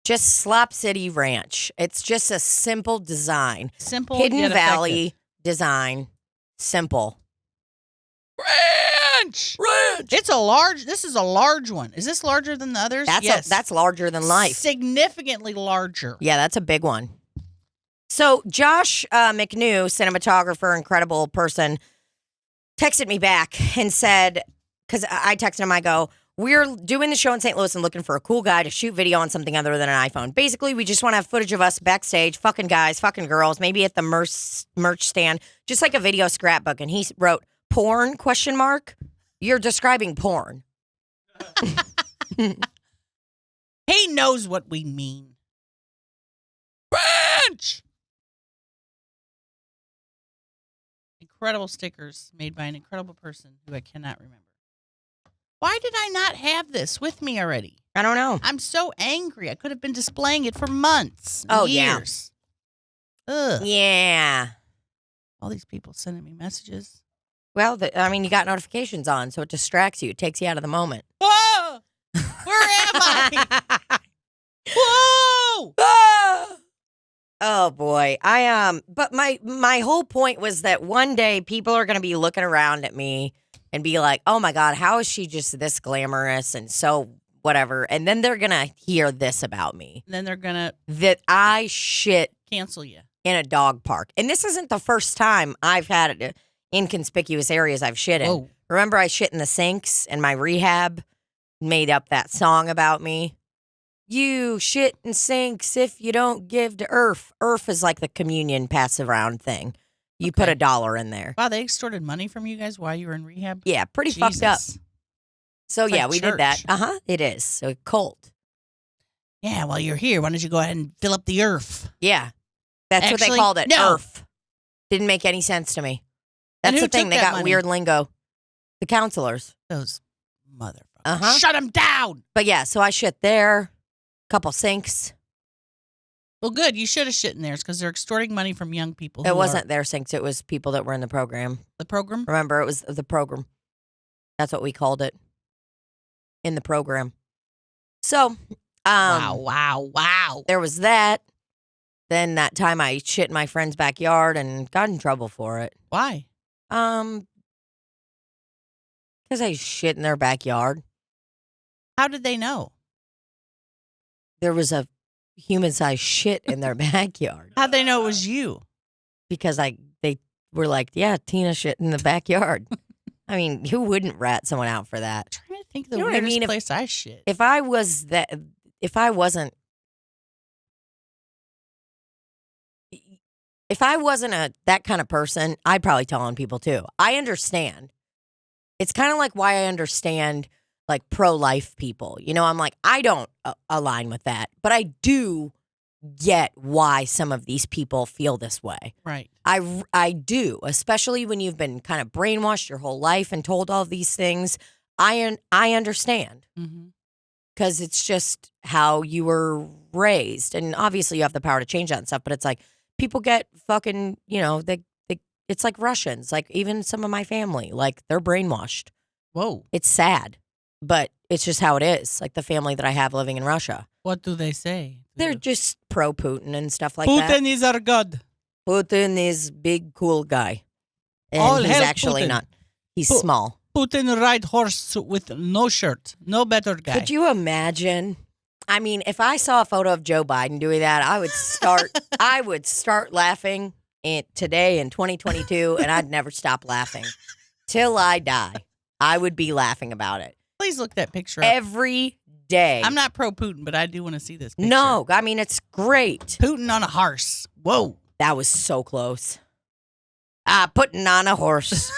Just Slop City Ranch. It's just a simple design. Simple. Hidden yet Valley effective. design. Simple. Ranch. This is a large one. Is this larger than the others? Yes. That's larger than life. Significantly larger. Yeah, that's a big one. So Josh McNew, cinematographer, incredible person, texted me back and said, because I texted him, I go, we're doing the show in St. Louis and looking for a cool guy to shoot video on something other than an iPhone. Basically, we just want to have footage of us backstage, fucking guys, fucking girls, maybe at the merch stand, just like a video scrapbook. And he wrote, porn, ? You're describing porn. He knows what we mean. Ranch. Incredible stickers made by an incredible person who I cannot remember. Why did I not have this with me already? I don't know. I'm so angry. I could have been displaying it for months. Oh, years. Ugh. Yeah. All these people sending me messages. Well, you got notifications on, so it distracts you. It takes you out of the moment. Whoa! Where am I? Whoa! Oh boy. But my whole point was that one day people are going to be looking around at me and be like, "Oh my god, how is she just this glamorous and so whatever?" And then they're going to hear this about me. And then they're gonna That I shit cancel you. in a dog park. And this isn't the first time I've had inconspicuous areas I've shit in. Whoa. Remember I shit in the sinks and my rehab made up that song about me? You shit in sinks if you don't give to IRF. IRF is like the communion pass around thing. You put Okay. $1 in there. Wow, they extorted money from you guys while you were in rehab? Yeah, pretty fucked up. Jesus. So It's yeah, like we did that. church. It is. So cult. Yeah, while you're here, why don't you go ahead and fill up the earth? Yeah. That's what they Actually, called it. no. IRF. Didn't make any sense to me. And That's who the thing. took They that got money? weird lingo. The counselors. Those motherfuckers. Uh-huh. Shut them down. But yeah, so I shit there. Couple sinks. Well, good. You should have shit in theirs because they're extorting money from young people. It who wasn't are- their sinks. It was people that were in the program. the program. Remember, it was the program. That's what we called it. In the program. So, Wow. there was that. Then that time I shit in my friend's backyard and got in trouble for it. Why? Because I shit in their backyard. How did they know? There was a human-sized shit in their backyard. How'd they know it was you? Because they were like, yeah, Tina shit in the backyard. I mean, who wouldn't rat someone out for that? I'm trying to think of the You know what I weirdest mean? place I shit. If I wasn't, if I wasn't that kind of person, I'd probably tell on people too. I understand. It's kind of like why I understand like pro-life people. You know, I'm like, I don't align with that, but I do get why some of these people feel this way. Right. I do, especially when you've been kind of brainwashed your whole life and told all these things. I understand because it's just how you were raised, and obviously you have the power to change that and stuff. But it's like people get fucking, you know, it's like Russians, like even some of my family, like they're brainwashed. Whoa. It's sad, but it's just how it is. Like the family that I have living in Russia. What do they say? They're just pro Putin and stuff like that. Putin is our god. Putin is big cool guy, and All he's hail actually Putin. not. He's small. Putin ride horse with no shirt. No better guy. Could you imagine? I mean, if I saw a photo of Joe Biden doing that, I would start. I would start laughing today in 2022, and I'd never stop laughing till I die. I would be laughing about it Please look that picture up. every day. I'm not pro Putin, but I do want to see this picture. No, I mean it's great. Putin on a horse. Whoa. That was so close. Putting on a horse.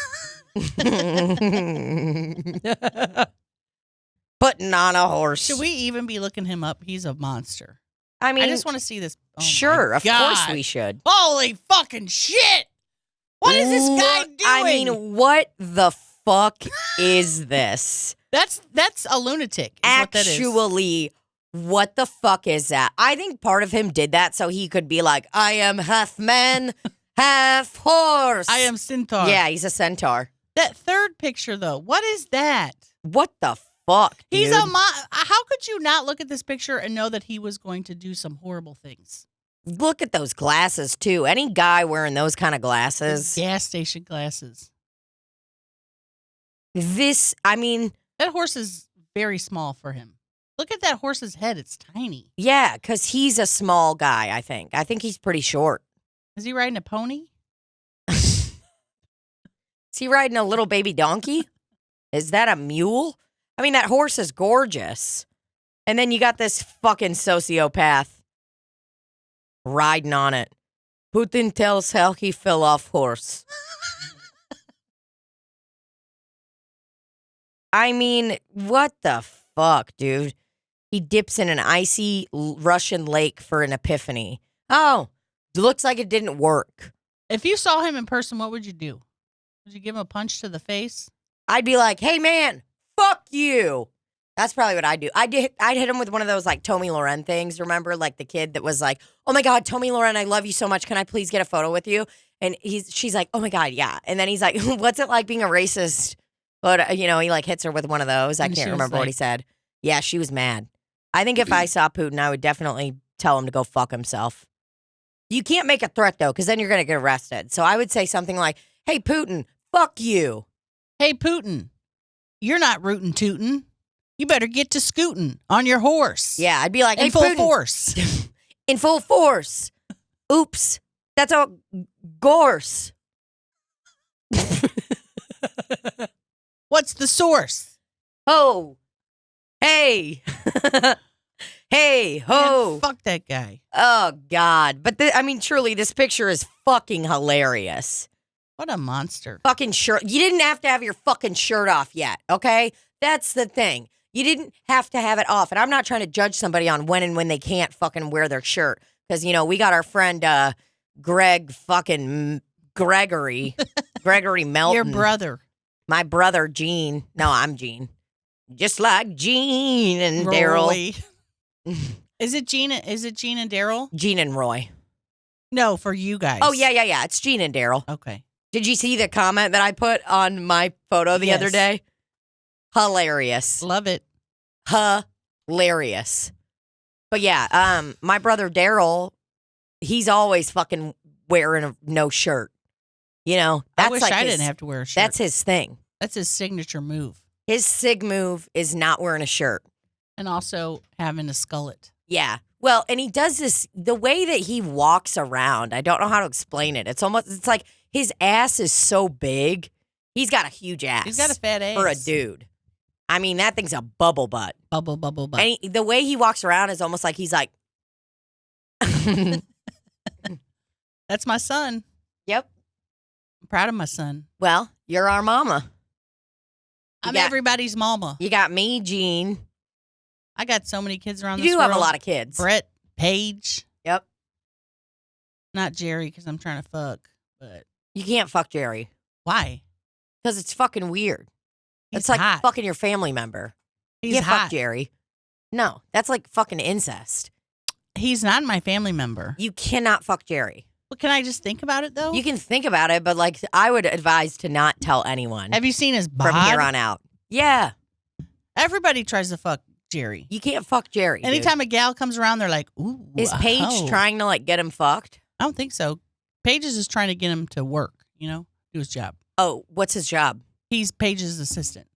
Putting on a horse. Should we even be looking him up? He's a monster. I mean, I just want to see this. Oh sure, my of God. course we should. Holy fucking shit! What is this guy doing? I mean, what the fuck is this? That's a lunatic. Is Actually, what the fuck is that? I think part of him did that so he could be like, I am half man, half horse. I am centaur. Yeah, he's a centaur. That third picture, though, what is that? What the fuck, dude? He's how could you not look at this picture and know that he was going to do some horrible things? Look at those glasses, too. Any guy wearing those kind of glasses. Gas station glasses. I mean. That horse is very small for him. Look at that horse's head. It's tiny. Yeah, because he's a small guy, I think. I think he's pretty short. Is he riding a pony? Is he riding a little baby donkey? Is that a mule? I mean, that horse is gorgeous. And then you got this fucking sociopath riding on it. Putin tells how he fell off horse. I mean, what the fuck, dude? He dips in an icy Russian lake for an epiphany. Oh, looks like it didn't work. If you saw him in person, what would you do? Would you give him a punch to the face? I'd be like, hey, man, fuck you. That's probably what I'd do. I'd hit him with one of those, like, Tommy Loren things. Remember, like, the kid that was like, oh, my God, Tommy Loren, I love you so much. Can I please get a photo with you? And she's like, oh, my God, yeah. And then he's like, what's it like being a racist? But, you know, he, like, hits her with one of those. I can't remember what he said. Yeah, she was mad. I think if I saw Putin, I would definitely tell him to go fuck himself. You can't make a threat, though, because then you're going to get arrested. So I would say something like, hey, Putin, fuck you. Hey, Putin, you're not rootin' tootin'. You better get to scootin' on your horse. Yeah, I'd be like, hey, in full Putin. force. In full force. Oops. That's a gorse. What's the source? Ho. Hey. Hey, ho. Man, fuck that guy. Oh, God. But, I mean, truly, this picture is fucking hilarious. What a monster. Fucking shirt. You didn't have to have your fucking shirt off yet, okay? That's the thing. You didn't have to have it off. And I'm not trying to judge somebody on when and when they can't fucking wear their shirt. Because, you know, we got our friend Gregory Melton. Your brother. My brother, Gene. No, I'm Gene. Just like Gene and Daryl. Roy. Is it Gene and Daryl? Gene and Roy. No, for you guys. Oh, yeah. It's Gene and Daryl. Okay. Did you see the comment that I put on my photo the other day? Hilarious. Love it. Hilarious. But yeah, my brother Daryl, he's always fucking wearing no shirt. You know, that's I wish like I didn't have to wear a shirt. That's his thing. That's his signature move. His sig move is not wearing a shirt. And also having a skullet. Yeah. Well, and he does this, the way that he walks around, I don't know how to explain it. It's like his ass is so big. He's got a huge ass. He's got a fat ass. For a dude. I mean, that thing's a bubble butt. Bubble butt. And the way he walks around is almost like he's like. That's That's my son. Yep. I'm proud of my son. Well, you're our mama. I'm everybody's mama. You got me, Jean. I got so many kids around You this do world. have a lot of kids. Brett, Paige. Yep. Not Jerry, because I'm trying to fuck. But You can't fuck Jerry why? because it's fucking weird. He's It's like hot. fucking your family member. He's You can't hot. fuck Jerry. No, that's like fucking incest. He's not my family member. You cannot fuck Jerry. But can I just think about it, though? You can think about it, but like I would advise to not tell anyone Have you seen his bod? from here on out. Yeah, Everybody tries to fuck Jerry. you can't fuck Jerry. dude. Anytime a gal comes around, they're like, ooh. Is Paige oh. trying to like get him fucked? I don't think so. Paige is just trying to get him to work, do his job. Oh, what's his job? He's Paige's assistant.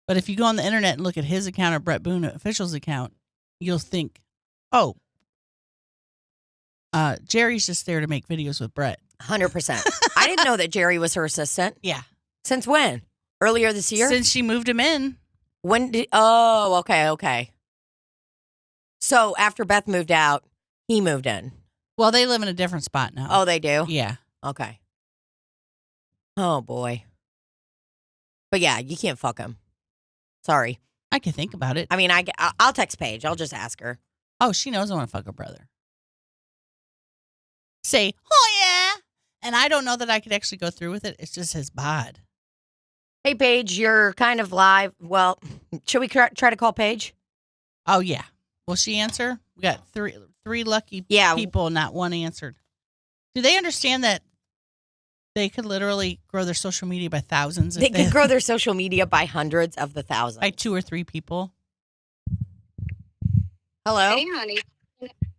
But if you go on the internet and look at his account or Brett Boone official's account, you'll think, oh, Jerry's just there to make videos with Brett. 100%. I didn't know that Jerry was her assistant. Yeah. Since when? Earlier this year? Since she moved him in. When did? Oh, okay. So after Beth moved out, he moved in. Well, they live in a different spot now. Oh, they do? Yeah. Okay. Oh, boy. But yeah, you can't fuck him. Sorry. I can think about it. I mean, I'll text Paige. I'll just ask her. Oh, she knows I want to fuck her brother. Say, oh, yeah. And I don't know that I could actually go through with it. It's just his bod. Hey, Paige, you're kind of live. Well, should we try to call Paige? Oh, yeah. Will she answer? We got three lucky Yeah. people, not one answered. Do they understand that they could literally grow their social media by thousands? They could grow their social media by hundreds of the thousands. by 2 or 3 people. Hello? Hey, honey.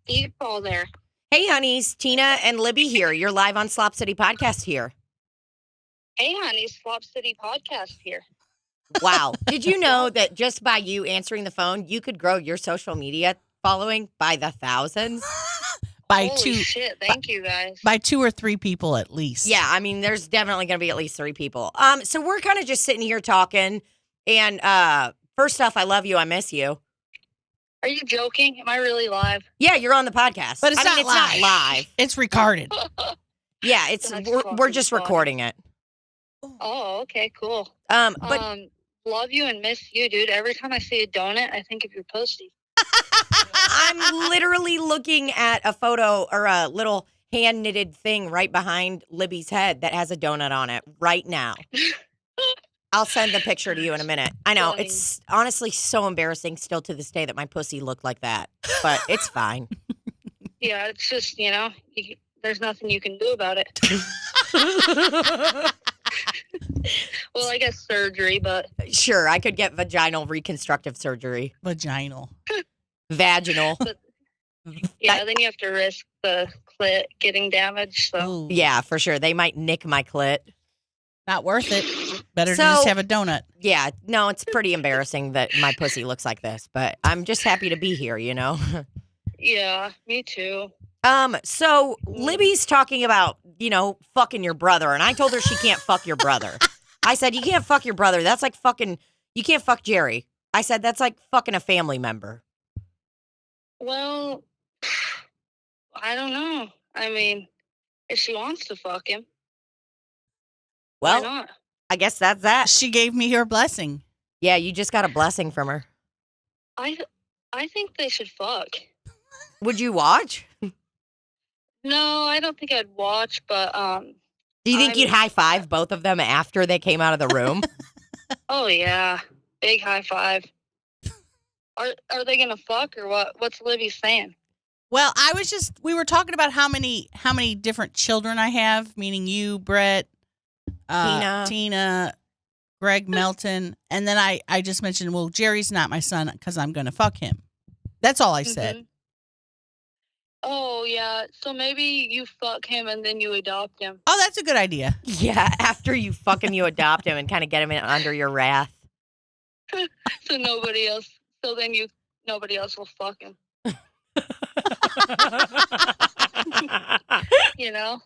You call there. Hey, honeys. Tina and Libbie here. You're live on Slop City Podcast here. Hey, honey. Slop City Podcast here. Wow. Did you know that just by you answering the phone, you could grow your social media following by the thousands? By Holy shit. Thank you, guys. by 2 or 3 people at least. Yeah, I mean, there's definitely going to be at least 3 people. So we're kind of just sitting here talking. And first off, I love you. I miss you. Are you joking? Am I really live? Yeah, you're on the podcast. But it's I mean, not it's live. not live. It's recorded. Yeah, That's we're fucking just funny. recording it. Oh, okay, cool. But Love you and miss you, dude. Every time I see a donut, I think of your postie. I'm literally looking at a photo or a little hand knitted thing right behind Libbie's head that has a donut on it right now. I'll send the picture to you in a minute. I know Funny. it's honestly so embarrassing still to this day that my pussy looked like that, but it's fine. Yeah, it's just, there's nothing you can do about it. Well, I guess surgery, but Sure, I could get vaginal reconstructive surgery, Vaginal. vaginal. yeah, then you have to risk the clit getting damaged. So Ooh, Yeah, for sure. They might nick my clit. not worth it. Better to So- just have a donut. Yeah, no, it's pretty embarrassing that my pussy looks like this, but I'm just happy to be here, yeah, me too. So Libbie's talking about, fucking your brother, and I told her she can't fuck your brother. I said, you can't fuck your brother. That's like fucking, you can't fuck Jerry. I said, that's like fucking a family member. Well, I don't know. I mean, if she wants to fuck him, why Well, not? I guess that's that. She gave me her blessing. Yeah, you just got a blessing from her. I think they should fuck. Would you watch? No, I don't think I'd watch, but Do you think I'm- you'd high five both of them after they came out of the room? oh yeah, big high five. Are they gonna fuck or what? What's Libbie saying? Well, we were talking about how many different children I have, meaning you, Brett, Tina, Greg Melton, and then I just mentioned, well, Jerry's not my son because I'm going to fuck him. That's all I said. Mhm. Oh yeah, so maybe you fuck him and then you adopt him. Oh, that's a good idea. Yeah, after you you adopt him and kind of get him under your wrath. So nobody else. So then nobody else will fuck him. You know.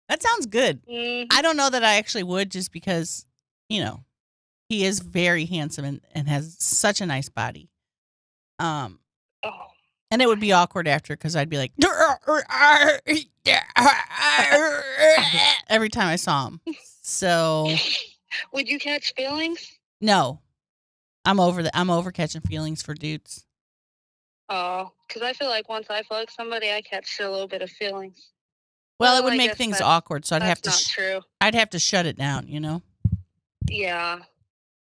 That sounds good. Mm, I don't know that I actually would, just because, he is very handsome and has such a nice body. oh, And it would be awkward after because I'd be like, every time I saw him. So Would you catch feelings? no, I'm over catching feelings for dudes. Oh, because I feel like once I fuck somebody, I catch a little bit of feelings. Well, it Well, would I make guess things that's- awkward, so I'd have That's to not true. I'd have to shut it down, you know. Yeah.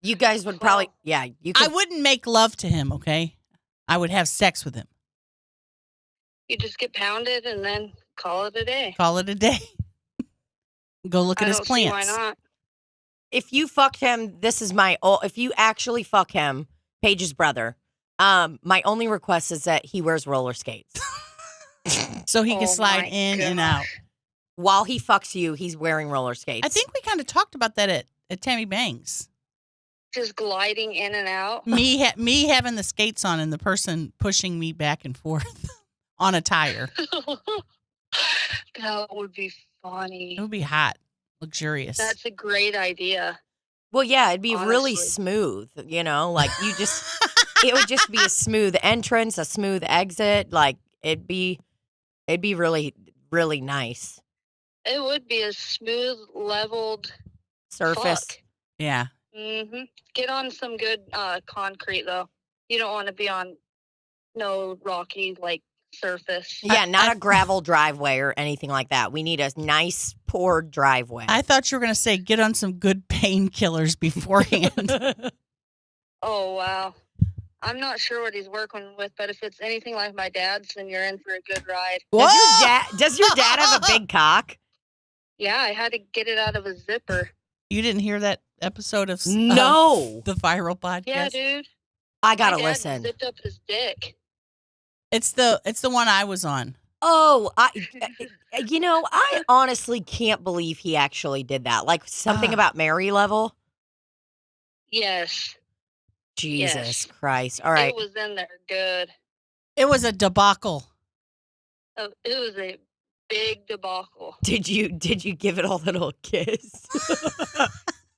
You guys would probably, yeah. You could, I wouldn't make love to him, okay? I would have sex with him. You just get pounded and then call it a day. Call it a day. Go look at I his don't see plants. why not. if you fucked him, this is my. If you actually fuck him, Paige's brother, my only request is that he wears roller skates. So he can Oh slide my in and gosh. out. While he fucks you, he's wearing roller skates. I think we kind of talked about that at Tammy Bangs. Just gliding in and out. Me having the skates on and the person pushing me back and forth on a tire. That would be funny. It would be hot, luxurious. That's a great idea. Well, yeah, it'd be really Honestly. smooth, you know, like you just, it would just be a smooth entrance, a smooth exit. Like it'd be really, really nice. It would be a smooth, leveled Surface. fuck. Yeah. Mm-hmm. Get on some good concrete, though. You don't want to be on no rocky, surface. Yeah, not a gravel driveway or anything like that. We need a nice poured driveway. I thought you were going to say get on some good painkillers beforehand. Oh, wow. I'm not sure what he's working with, but if it's anything like my dad's, then you're in for a good ride. Does your dad have a big cock? Yeah, I had to get it out of a zipper. You didn't hear that episode of No. the viral podcast? Yeah, dude. I gotta My dad listen. zipped up his dick. It's the one I was on. Oh, I honestly can't believe he actually did that. Like something about Mary level. Yes. Jesus Yes. Christ. All right. It was in there good. It was a debacle. Oh, it was a big debacle. Did you give it a little kiss?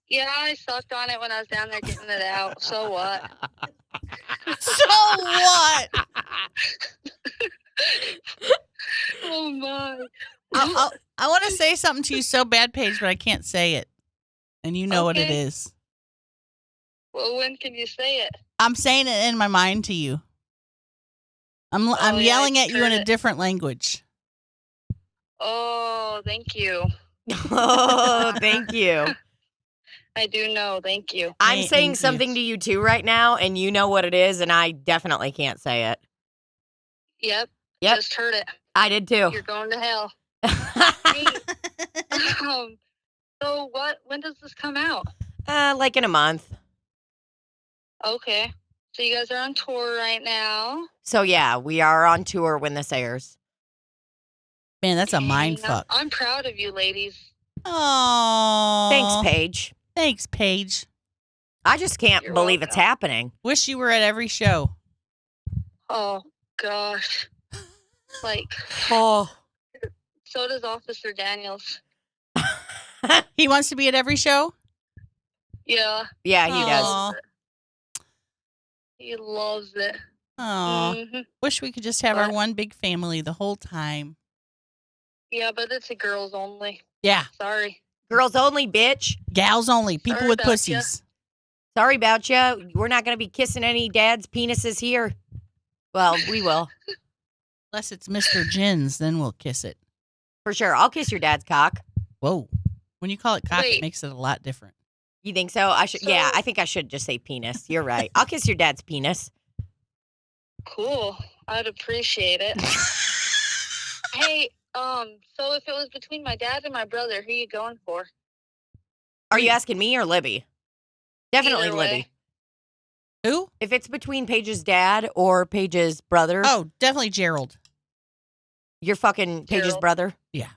Yeah, I sucked on it when I was down there getting it out. So what? So what? Oh, my. I want to say something to you so bad, Paige, but I can't say it. And you know what it Okay. is. Well, when can you say it? I'm saying it in my mind to you. I'm yeah, yelling I at you in heard a it. different language. Oh, thank you. Oh, thank you. I do know. Thank you. I'm Thank saying you. something to you too right now, and you know what it is, and I definitely can't say it. Yep. Yep. Just heard it. I did too. You're going to hell. Hey, so when does this come out? Like in a month. Okay. So you guys are on tour right now. So yeah, we are on tour when this airs. Man, that's a Dang, mind fuck. I'm proud of you, ladies. Oh, Thanks, Paige. Thanks, Paige. I just can't You're believe it's welcome. happening. Wish you were at every show. Oh, gosh. Oh. So does Officer Daniels. He wants to be at every show? Yeah. Yeah, he does. Aw. He loves it. Oh, Mhm. wish we could just have our But- one big family the whole time. Yeah, but it's a girls only. Yeah, Sorry. Girls only, bitch. gals only. People Sorry with about ya. pussies. Sorry about you. We're not going to be kissing any dad's penises here. Well, we will. Unless it's Mr. Jin's, then we'll kiss it. For sure. I'll kiss your dad's cock. Whoa. When you call it cock, it Wait. makes it a lot different. You think so? I should. Yeah, So- I think I should just say penis. You're right. I'll kiss your dad's penis. Cool. I'd appreciate it. Hey, so if it was between my dad and my brother, who you going for? Are you asking me or Libbie? Definitely Either way. Libbie. Who? If it's between Paige's dad or Paige's brother, Oh, definitely Gerald. you're fucking Paige's Gerald. brother? Yeah.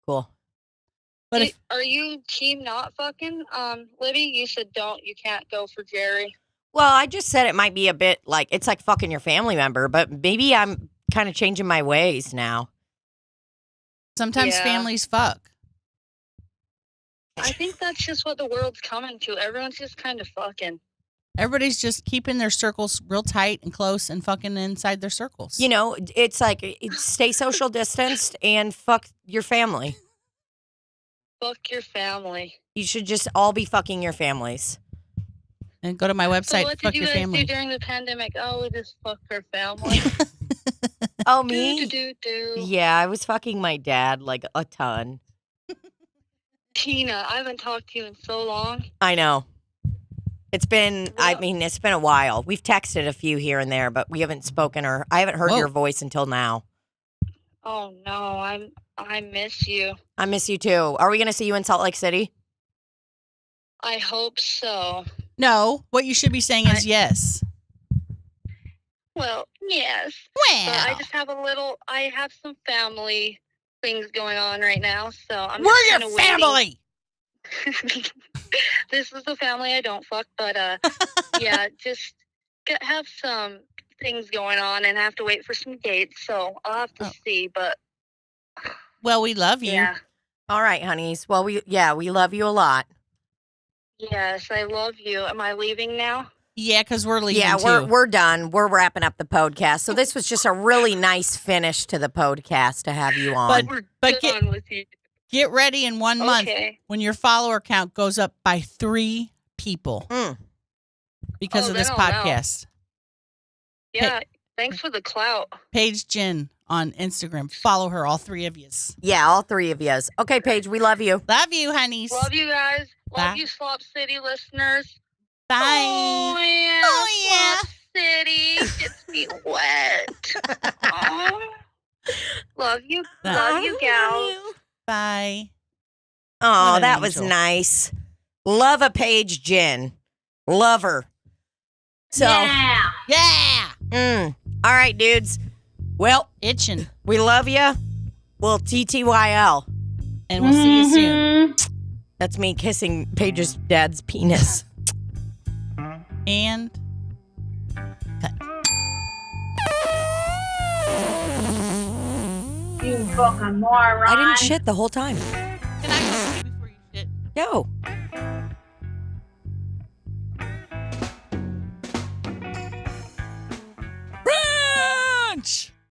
Cool. But Hey, if are you team not fucking? Libbie, you said you can't go for Jerry. Well, I just said it might be a bit like, it's like fucking your family member, but maybe I'm kind of changing my ways now. sometimes Yeah. families fuck. I think that's just what the world's coming to. Everyone's just kind of fucking. Everybody's just keeping their circles real tight and close and fucking inside their circles. You know, it's like stay social distanced and fuck your family. Fuck your family. You should just all be fucking your families. And go to my So website, what fuck did you your guys family. do during the pandemic? Oh, we just fucked our family. Oh, do, me? do, do. Yeah, I was fucking my dad like a ton. Tina, I haven't talked to you in so long. I know. It's been, I Well- mean, it's been a while. We've texted a few here and there, but we haven't spoken or I haven't heard Whoa. your voice until now. Oh no, I miss you. I miss you too. Are we going to see you in Salt Lake City? I hope so. No, what you should be saying is yes. Well, yes. But I Well, just have I have some family things going on right now, so I'm we're just your kinda waiting. family. This is the family I don't fuck, but yeah, just have some things going on and have to wait for some dates, so I'll have to Oh. see, but Well, we love you. yeah. All right, honeys. Well, we love you a lot. Yes, I love you. Am I leaving now? Yeah, because we're leaving Yeah, too. we're done. We're wrapping up the podcast. So this was just a really nice finish to the podcast to have you on. We're But done with you. Get ready in 1 month Okay. when your follower count goes up by 3 people because Oh, of this then I'll know. podcast. Yeah, thanks for the clout. Paige Jen on Instagram. Follow her, all 3 of yous. Yeah, all 3 of yous. Okay, Paige, we love you. Love you, honeys. Love you guys. Love Bye. you, Slop City listeners. Bye. Oh, yeah. Oh, yeah. Slop City gets me wet. Aw. Love you. Love you, gals. Bye. Oh, What an that was angel. nice. Love a Paige Jen. Love her. So, Yeah. All right, dudes. Well, Itching. we love you. We'll TTYL. And we'll see you soon. That's me kissing Paige's dad's penis. And cut. You fucking moron. I didn't shit the whole time. Can I go before you shit? Go.